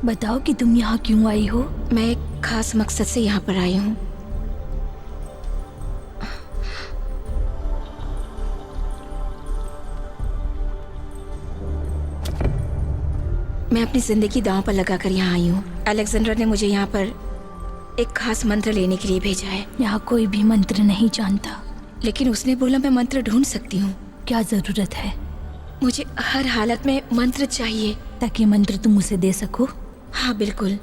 बताओ कि तुम यहाँ क्यों आई हो? मैं एक खास मकसद से यहाँ पर आई हूँ। मैं अपनी जिंदगी दांव पर लगाकर यहाँ आई हूँ। अलेक्जेंडर ने मुझे यहाँ पर एक खास मंत्र लेने के लिए भेजा है। यहाँ कोई भी मंत्र नहीं जानता। लेकिन उसने बोला मैं मंत्र ढूंढ सकती हूँ। क्या जरूरत है? मुझे हर हालत में मंत्र चाहिए। ताकि मंत्र तुम उसे दे सको? हाँ बिल्कुल,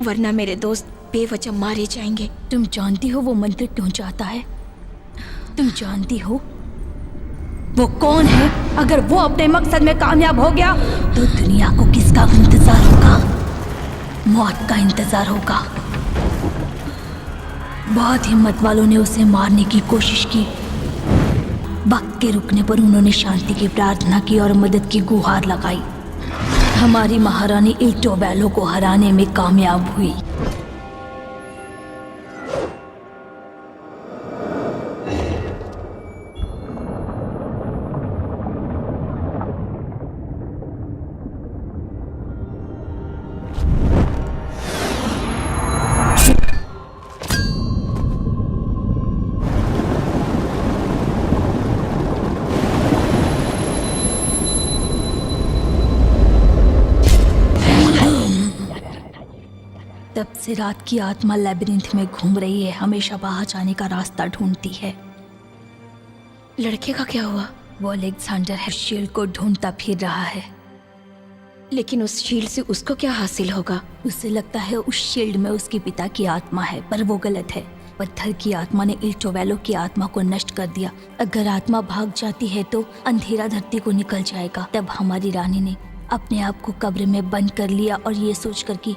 वरना मेरे दोस्त बेवजह मारे जाएंगे। तुम जानती हो वो मंत्र क्यों चाहता है? तुम जानती हो वो कौन है? अगर वो अपने मकसद में कामयाब हो गया तो दुनिया को किसका इंतजार होगा? मौत का इंतजार होगा। बहुत हिम्मत वालों ने उसे मारने की कोशिश की। वक्त के रुकने पर उन्होंने शांति की प्रार्थना की और मदद की गुहार लगाई। हमारी महारानी इल्टो वैलो को हराने में कामयाब हुई। तब से रात की आत्मा लैबिरिंथ में घूम रही है, हमेशा बाहर जाने का रास्ता ढूंढती है। लड़के का क्या हुआ? वो अलेक्जेंडर है, शील्ड को ढूंढता फिर रहा है। लेकिन उस शील्ड से उसको क्या हासिल होगा? उसे लगता है उस शील्ड में उसके पिता की आत्मा है, पर वो गलत है। पत्थर की आत्मा ने इल्टो वैलो की आत्मा को नष्ट कर दिया। अगर आत्मा भाग जाती है तो अंधेरा धरती को निकल जाएगा। तब हमारी रानी ने अपने आप को कब्र में बंद कर लिया और ये सोचकर कि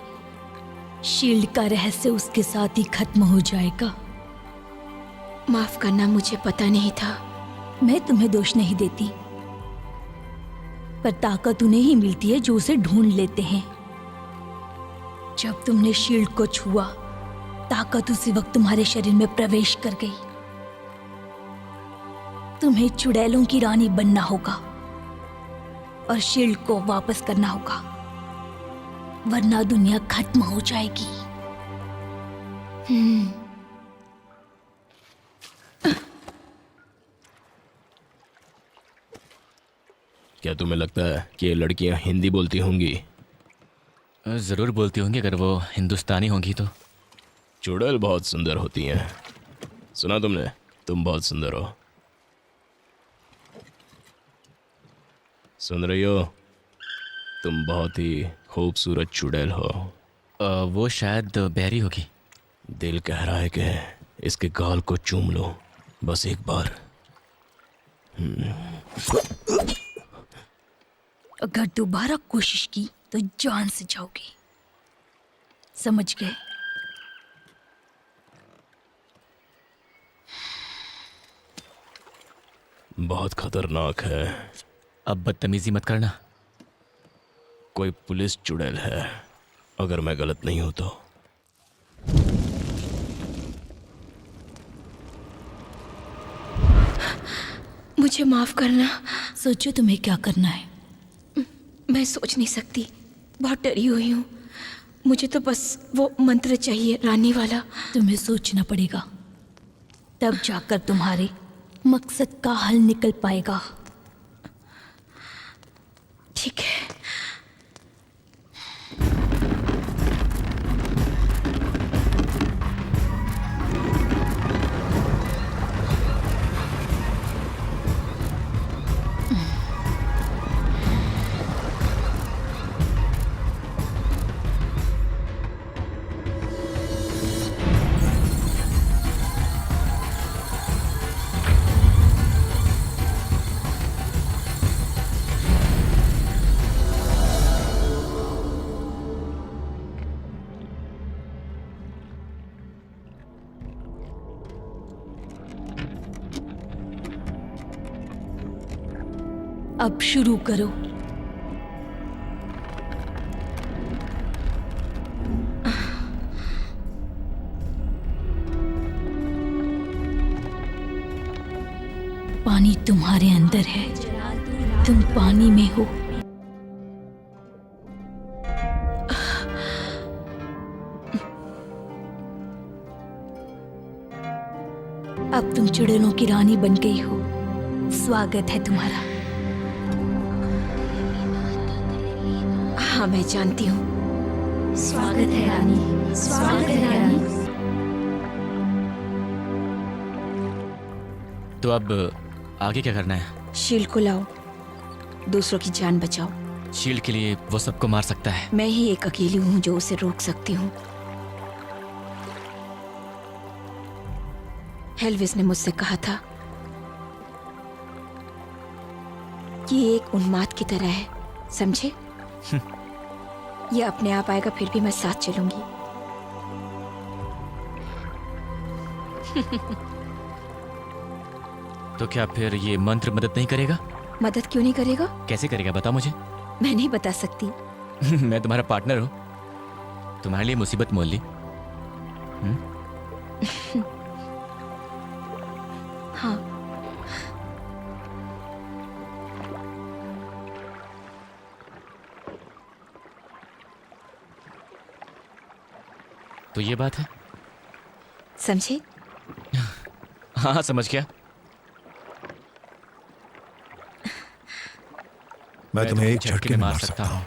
शील्ड का रहस्य उसके साथ ही खत्म हो जाएगा। माफ करना, मुझे पता नहीं था। मैं तुम्हें दोष नहीं देती, पर ताकत उन्हें ही मिलती है जो उसे ढूंढ लेते हैं। जब तुमने शील्ड को छुआ, ताकत उसी वक्त तुम्हारे शरीर में प्रवेश कर गई। तुम्हें चुड़ैलों की रानी बनना होगा और शील्ड को वापस करना होगा, वरना दुनिया खत्म हो जाएगी। क्या तुम्हें लगता है कि ये लड़कियां हिंदी बोलती होंगी? जरूर बोलती होंगी, अगर वो हिंदुस्तानी होंगी तो। चुड़ैल बहुत सुंदर होती हैं। सुना तुमने? तुम बहुत सुंदर हो। सुन रही हो? तुम बहुत ही खूबसूरत चुड़ैल हो। वो शायद बहरी होगी। दिल कह रहा है कि इसके गाल को चूम लो, बस एक बार। अगर दोबारा कोशिश की तो जान से जाओगी, समझ गए? बहुत खतरनाक है। अब बदतमीजी मत करना। कोई पुलिस चुड़ैल है, अगर मैं गलत नहीं हूं तो। मुझे माफ करना। सोचो तुम्हें क्या करना है। मैं सोच नहीं सकती, बहुत डरी हुई हूँ। मुझे तो बस वो मंत्र चाहिए, रानी वाला। तुम्हें सोचना पड़ेगा, तब जाकर तुम्हारे मकसद का हल निकल पाएगा। ठीक है। अब शुरू करो। पानी तुम्हारे अंदर है, तुम पानी में हो। अब तुम चुड़ैलों की रानी बन गई हो। स्वागत है तुम्हारा। हाँ, मैं जानती हूँ। स्वागत है रानी, स्वागत है रानी। तो अब आगे क्या करना है? शील्ड को लाओ, दूसरों की जान बचाओ। शील्ड के लिए वो सबको मार सकता है। मैं ही एक अकेली हूँ जो उसे रोक सकती हूँ। हेल्विस ने मुझसे कहा था कि ये एक उन्माद की तरह है, समझे? ये अपने आप आएगा, फिर भी मैं साथ चलूंगी। तो क्या फिर ये मंत्र मदद नहीं करेगा? मदद क्यों नहीं करेगा? कैसे करेगा बता मुझे। मैं नहीं बता सकती। मैं तुम्हारा पार्टनर हूँ, तुम्हारे लिए मुसीबत मोल ली। हाँ। तो ये बात है, समझे? हाँ समझ गया। मैं तुम्हें एक झटके में मार सकता हूं,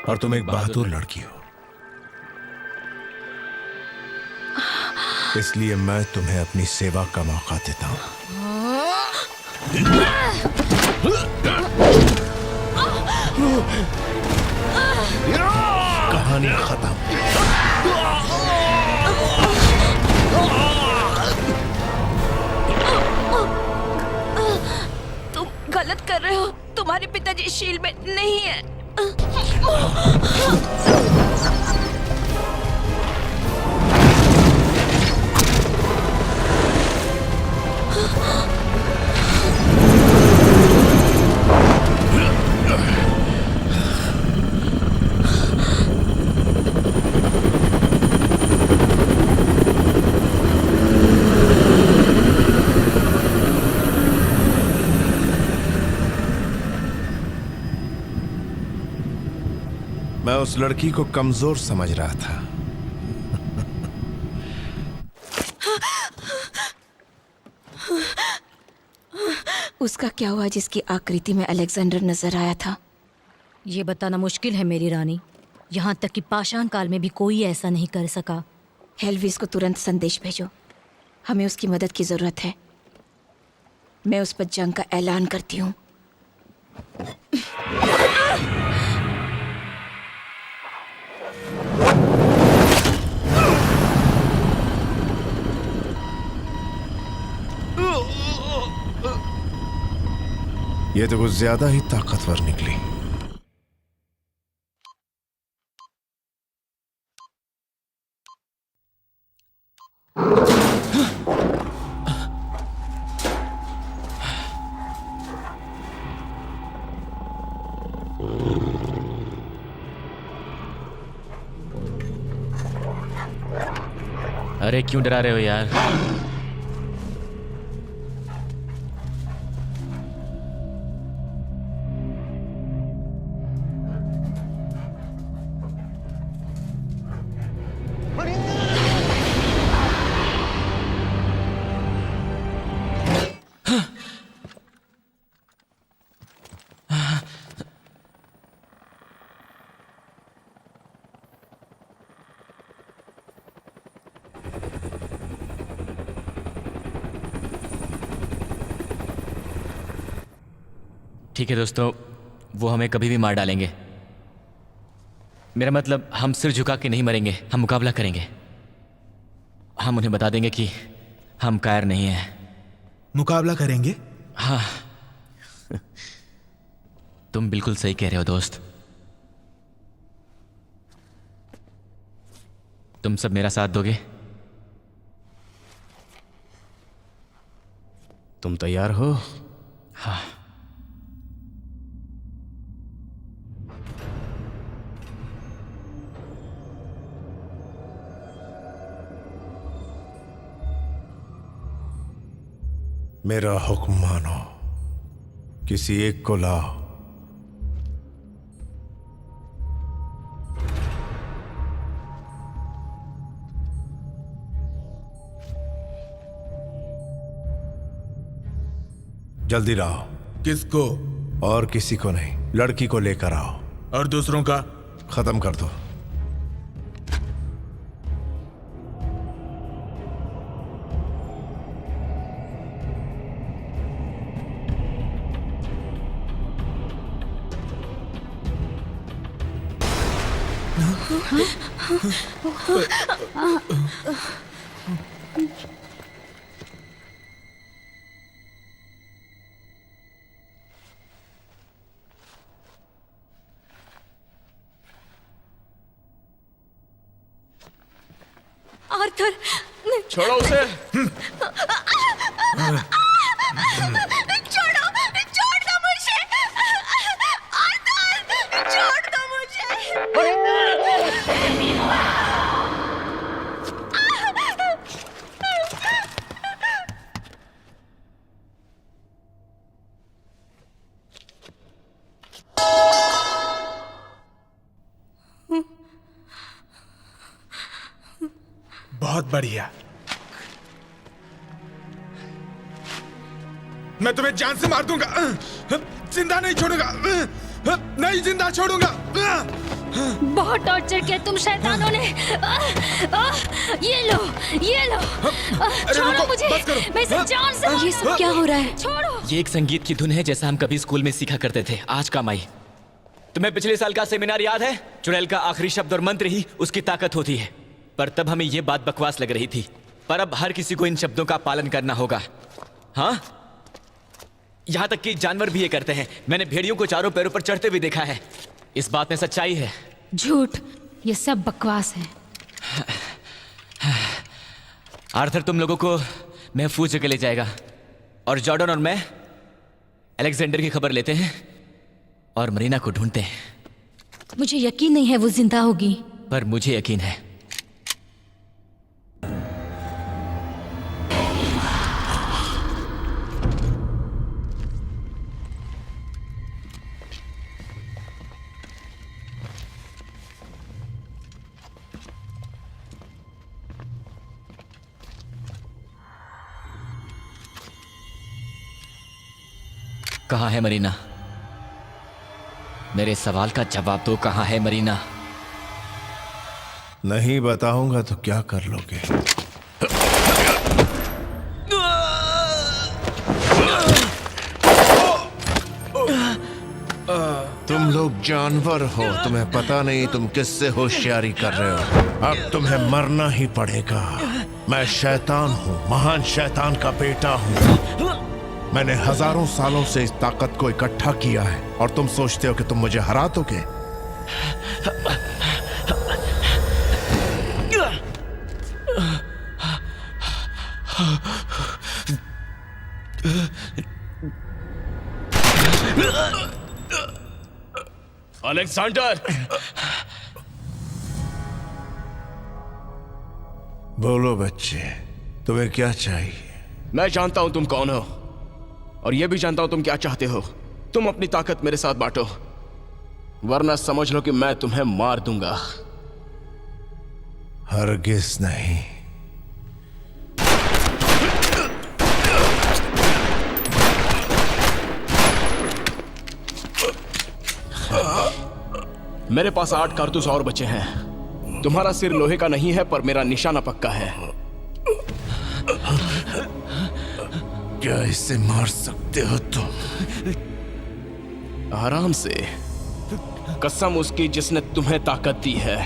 और तुम एक बहादुर लड़की हो, इसलिए मैं तुम्हें अपनी सेवा का मौका देता हूं। कहानी खत्म। तुम गलत कर रहे हो। तुम्हारे पिताजी शील्ड में नहीं है। मैं उस लड़की को कमजोर समझ रहा था। उसका क्या हुआ जिसकी आकृति में अलेक्जेंडर नजर आया था? ये बताना मुश्किल है मेरी रानी। यहाँ तक कि पाषाण काल में भी कोई ऐसा नहीं कर सका। हेल्विस को तुरंत संदेश भेजो, हमें उसकी मदद की जरूरत है। मैं उस पर जंग का ऐलान करती हूँ। ये तो कुछ ज्यादा ही ताकतवर निकली। अरे क्यों डरा रहे हो यार? ठीक है दोस्तों, वो हमें कभी भी मार डालेंगे। मेरा मतलब हम सिर झुका के नहीं मरेंगे, हम मुकाबला करेंगे। हम उन्हें बता देंगे कि हम कायर नहीं हैं। मुकाबला करेंगे? हाँ तुम बिल्कुल सही कह रहे हो दोस्त। तुम सब मेरा साथ दोगे? तुम तैयार हो? हाँ। मेरा हुक्म मानो, किसी एक को लाओ। जल्दी लाओ। किसको? और किसी को नहीं, लड़की को लेकर आओ। और दूसरों का? खत्म कर दो। आर्थर, छोड़ो उसे। छोड़ो, छोड़ दो मुझे। आर्थर, छोड़ दो मुझे। बहुत बढ़िया। मैं तुम्हें जान से मार दूंगा, जिंदा नहीं छोड़ूंगा, नहीं जिंदा छोड़ूंगा। बहुत टॉर्चर किया तुम शैतानों ने। ये लो, ये लो। छोड़ो मुझे, मैं इसे जान से ये सब क्या हो रहा है? छोड़ो। ये एक संगीत की धुन है जैसा हम कभी स्कूल में सीखा करते थे। आज का माई, तुम्हें पिछले साल का सेमिनार याद है? चुड़ैल का आखिरी शब्द और मंत्र ही उसकी ताकत होती है। पर तब हमें ये बात बकवास लग रही थी, पर अब हर किसी को इन शब्दों का पालन करना होगा। हाँ, यहाँ तक कि जानवर भी ये करते हैं। मैंने भेड़ियों को चारों पैरों पर चढ़ते हुए देखा है। इस बात में सच्चाई है। झूठ, ये सब बकवास है। आर्थर तुम लोगों को महफूज जगह ले जाएगा और जॉर्डन और मैं अलेक्जेंडर की खबर लेते हैं और मरीना को ढूंढते हैं। मुझे यकीन नहीं है वो जिंदा होगी। पर मुझे यकीन है। कहाँ है मरीना? मेरे सवाल का जवाब दो, कहाँ है मरीना? नहीं बताऊंगा तो क्या कर लोगे? तुम लोग जानवर हो, तुम्हें पता नहीं तुम किससे होशियारी कर रहे हो। अब तुम्हें मरना ही पड़ेगा। मैं शैतान हूँ, महान शैतान का बेटा हूँ। मैंने हजारों सालों से इस ताकत को इकट्ठा किया है और तुम सोचते हो कि तुम मुझे हरा दोगे? अलेक्जेंडर! बोलो बच्चे, तुम्हें क्या चाहिए? मैं जानता हूं तुम कौन हो और यह भी जानता हूं तुम क्या चाहते हो। तुम अपनी ताकत मेरे साथ बांटो, वरना समझ लो कि मैं तुम्हें मार दूंगा। हरगिज नहीं। मेरे पास 8 कारतूस और बचे हैं। तुम्हारा सिर लोहे का नहीं है, पर मेरा निशाना पक्का है। क्या इसे मार सकते हो तुम? आराम से। कसम उसकी जिसने तुम्हें ताकत दी है।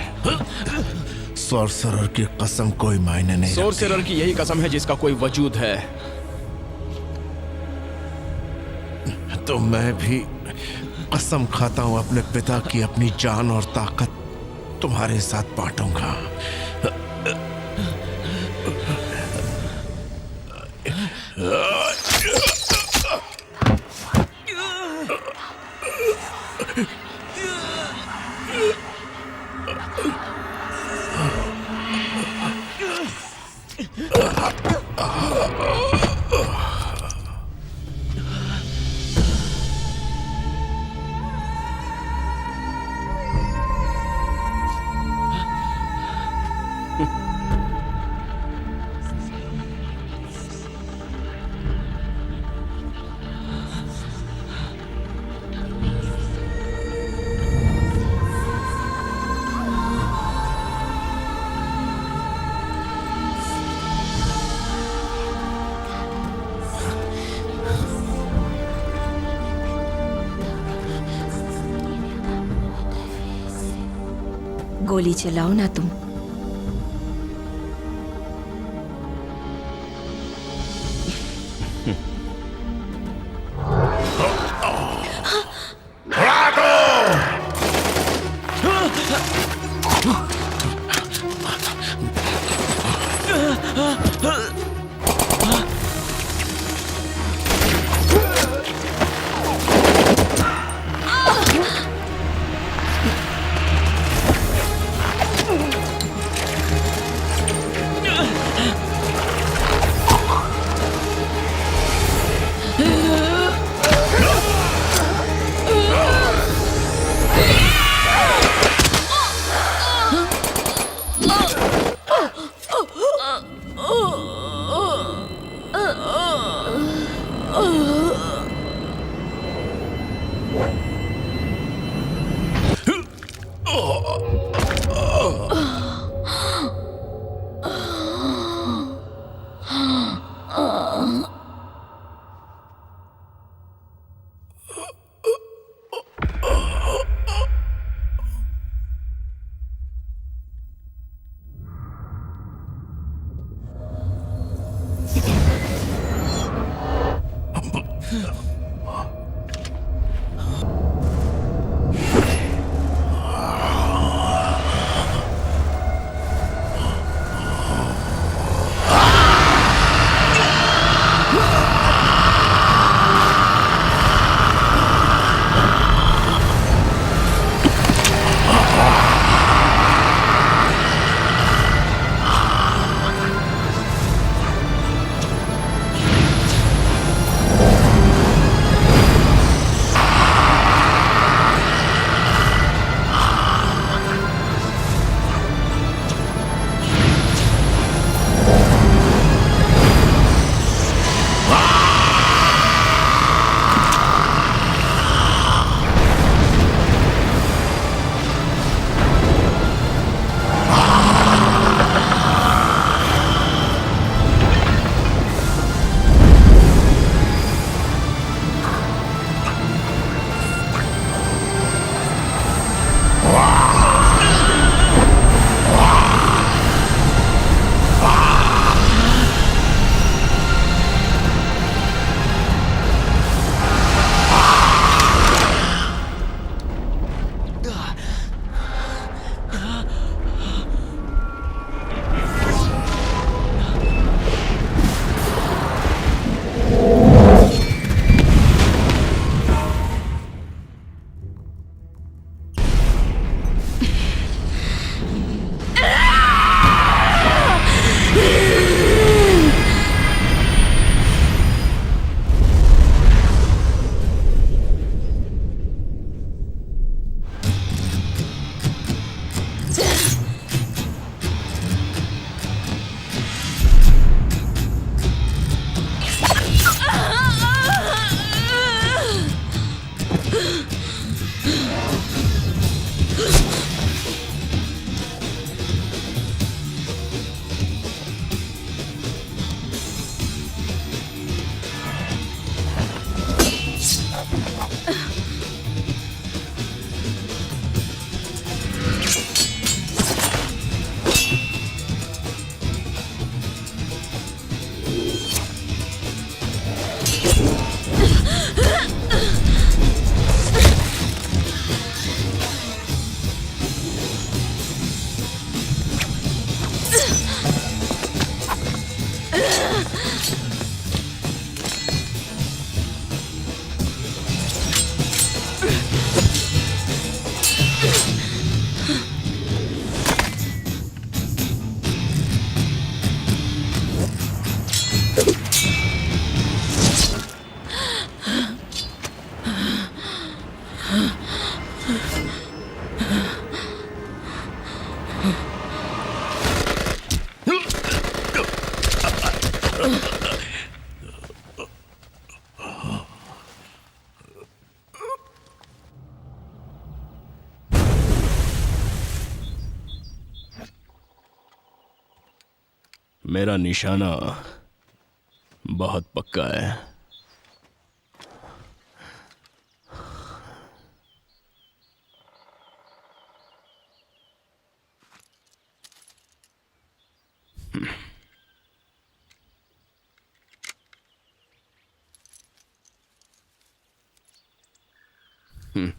सॉर्सरर की कसम कोई मायने नहीं। सॉर्सरर की यही कसम है जिसका कोई वजूद है। तो मैं भी कसम खाता हूं अपने पिता की, अपनी जान और ताकत तुम्हारे साथ बांटूंगा। गोली चलाओ ना तुम। मेरा निशाना बहुत पक्का है। क्या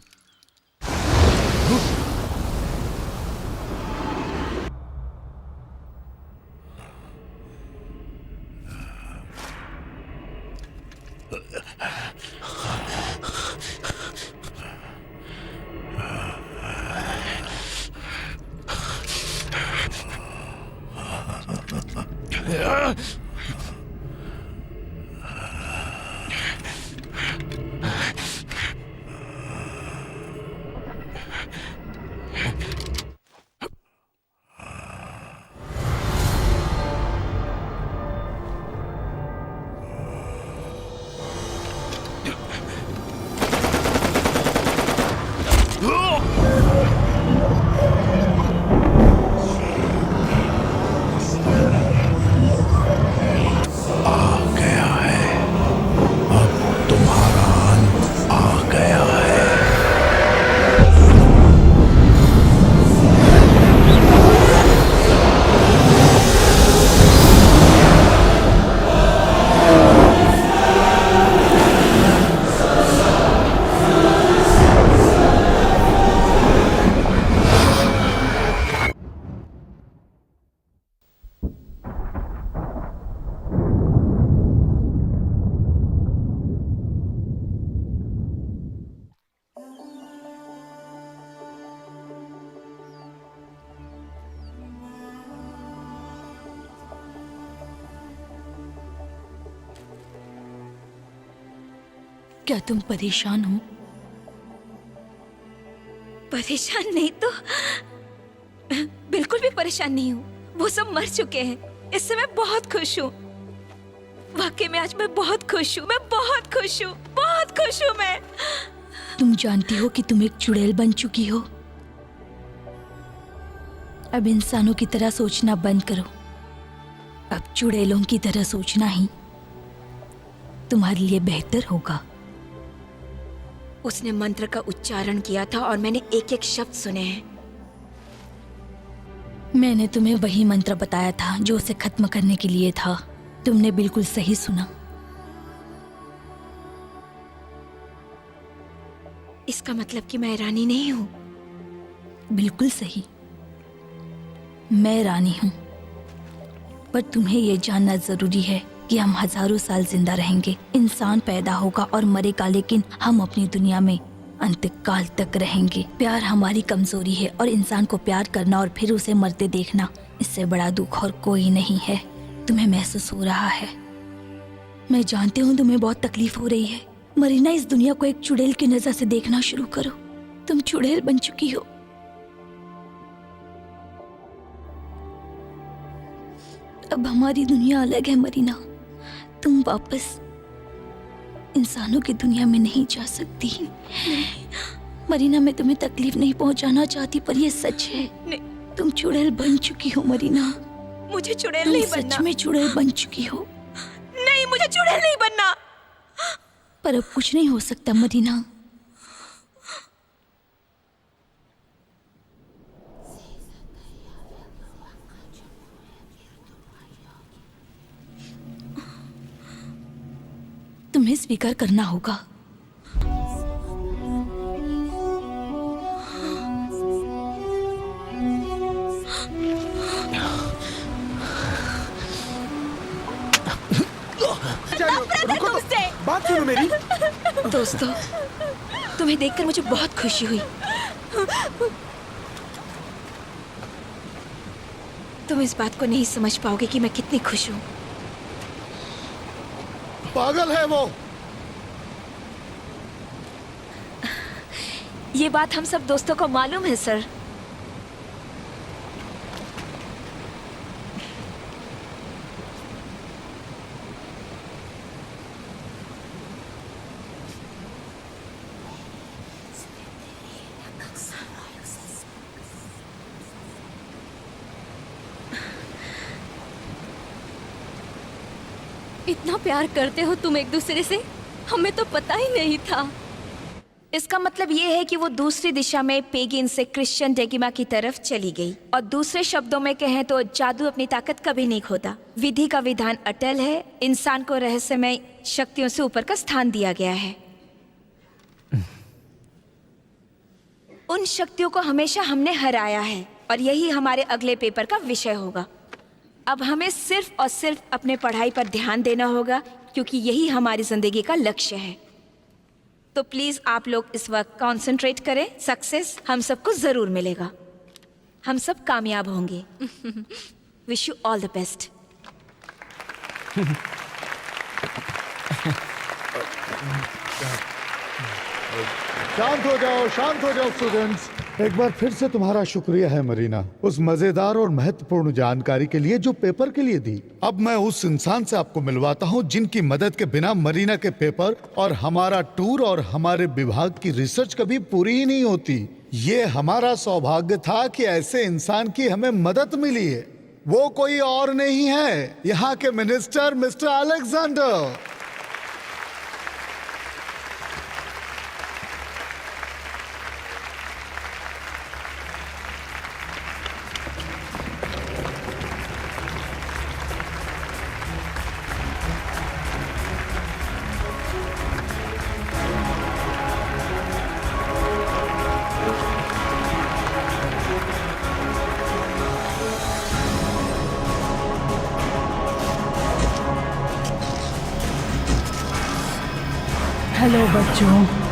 तुम परेशान हो? परेशान नहीं तो बिल्कुल भी परेशान नहीं हूँ। वो सब मर चुके हैं। इससे मैं बहुत खुश हूँ। वाकई में आज मैं बहुत खुश हूँ। मैं बहुत खुश हूँ। बहुत खुश हूँ मैं। तुम जानती हो कि तुम एक चुड़ैल बन चुकी हो। अब इंसानों की तरह सोचना बंद करो। अब चुड़ैलों की तरह सोचना ही तुम्हारे लिए बेहतर होगा। उसने मंत्र का उच्चारण किया था और मैंने एक एक शब्द सुने हैं। मैंने तुम्हें वही मंत्र बताया था जो उसे खत्म करने के लिए था। तुमने बिल्कुल सही सुना। इसका मतलब कि मैं रानी नहीं हूँ। बिल्कुल सही, मैं रानी हूँ। पर तुम्हें यह जानना जरूरी है कि हम हजारों साल जिंदा रहेंगे। इंसान पैदा होगा और मरेगा, लेकिन हम अपनी दुनिया में अंतकाल तक रहेंगे। प्यार हमारी कमजोरी है और इंसान को प्यार करना और फिर उसे मरते देखना, इससे बड़ा दुख और कोई नहीं है। तुम्हें महसूस हो रहा है। मैं जानती हूँ तुम्हें बहुत तकलीफ हो रही है। मरीना, इस दुनिया को एक चुड़ैल की नजर से देखना शुरू करो। तुम चुड़ैल बन चुकी हो। अब हमारी दुनिया अलग है मरीना। तुम वापस इंसानों की दुनिया में नहीं जा सकती। मरीना, मैं तुम्हें तकलीफ नहीं पहुंचाना चाहती, पर ये सच है। तुम चुड़ैल बन चुकी हो मरीना। मुझे चुड़ैल नहीं बनना। सच में चुड़ैल बन चुकी हो। नहीं, मुझे चुड़ैल नहीं बनना। पर अब कुछ नहीं हो सकता मरीना। तुम्हें स्वीकार करना होगा। रुको तो, बात सुनो मेरी। दोस्तों, तुम्हें देखकर मुझे बहुत खुशी हुई। तुम इस बात को नहीं समझ पाओगे कि मैं कितनी खुश हूँ। पागल है वो। ये बात हम सब दोस्तों को मालूम है सर। इतना प्यार करते हो तुम एक दूसरे से, हमें तो पता ही नहीं था। इसका मतलब ये है कि वो दूसरी दिशा में पेगिन से क्रिश्चियन डेगिमा की तरफ चली गई। और दूसरे शब्दों में कहें तो जादू अपनी ताकत कभी नहीं खोता। विधि का विधान अटल है। इंसान को रहस्यमय शक्तियों से ऊपर का स्थान दिया गया है। उन शक्तियों को हमेशा हमने हराया है और यही हमारे अगले पेपर का विषय होगा। अब हमें सिर्फ और सिर्फ अपने पढ़ाई पर ध्यान देना होगा क्योंकि यही हमारी जिंदगी का लक्ष्य है। तो प्लीज आप लोग इस वक्त कंसंट्रेट करें। सक्सेस हम सबको जरूर मिलेगा, हम सब कामयाब होंगे। Wish you all the best. शांत हो जाओ स्टूडेंट्स। एक बार फिर से तुम्हारा शुक्रिया है मरीना, उस मजेदार और महत्वपूर्ण जानकारी के लिए जो पेपर के लिए दी। अब मैं उस इंसान से आपको मिलवाता हूँ जिनकी मदद के बिना मरीना के पेपर और हमारा टूर और हमारे विभाग की रिसर्च कभी पूरी ही नहीं होती। ये हमारा सौभाग्य था कि ऐसे इंसान की हमें मदद मिली है। वो कोई और नहीं है, यहाँ के मिनिस्टर मिस्टर अलेक्जेंडर। हेलो बच्चों,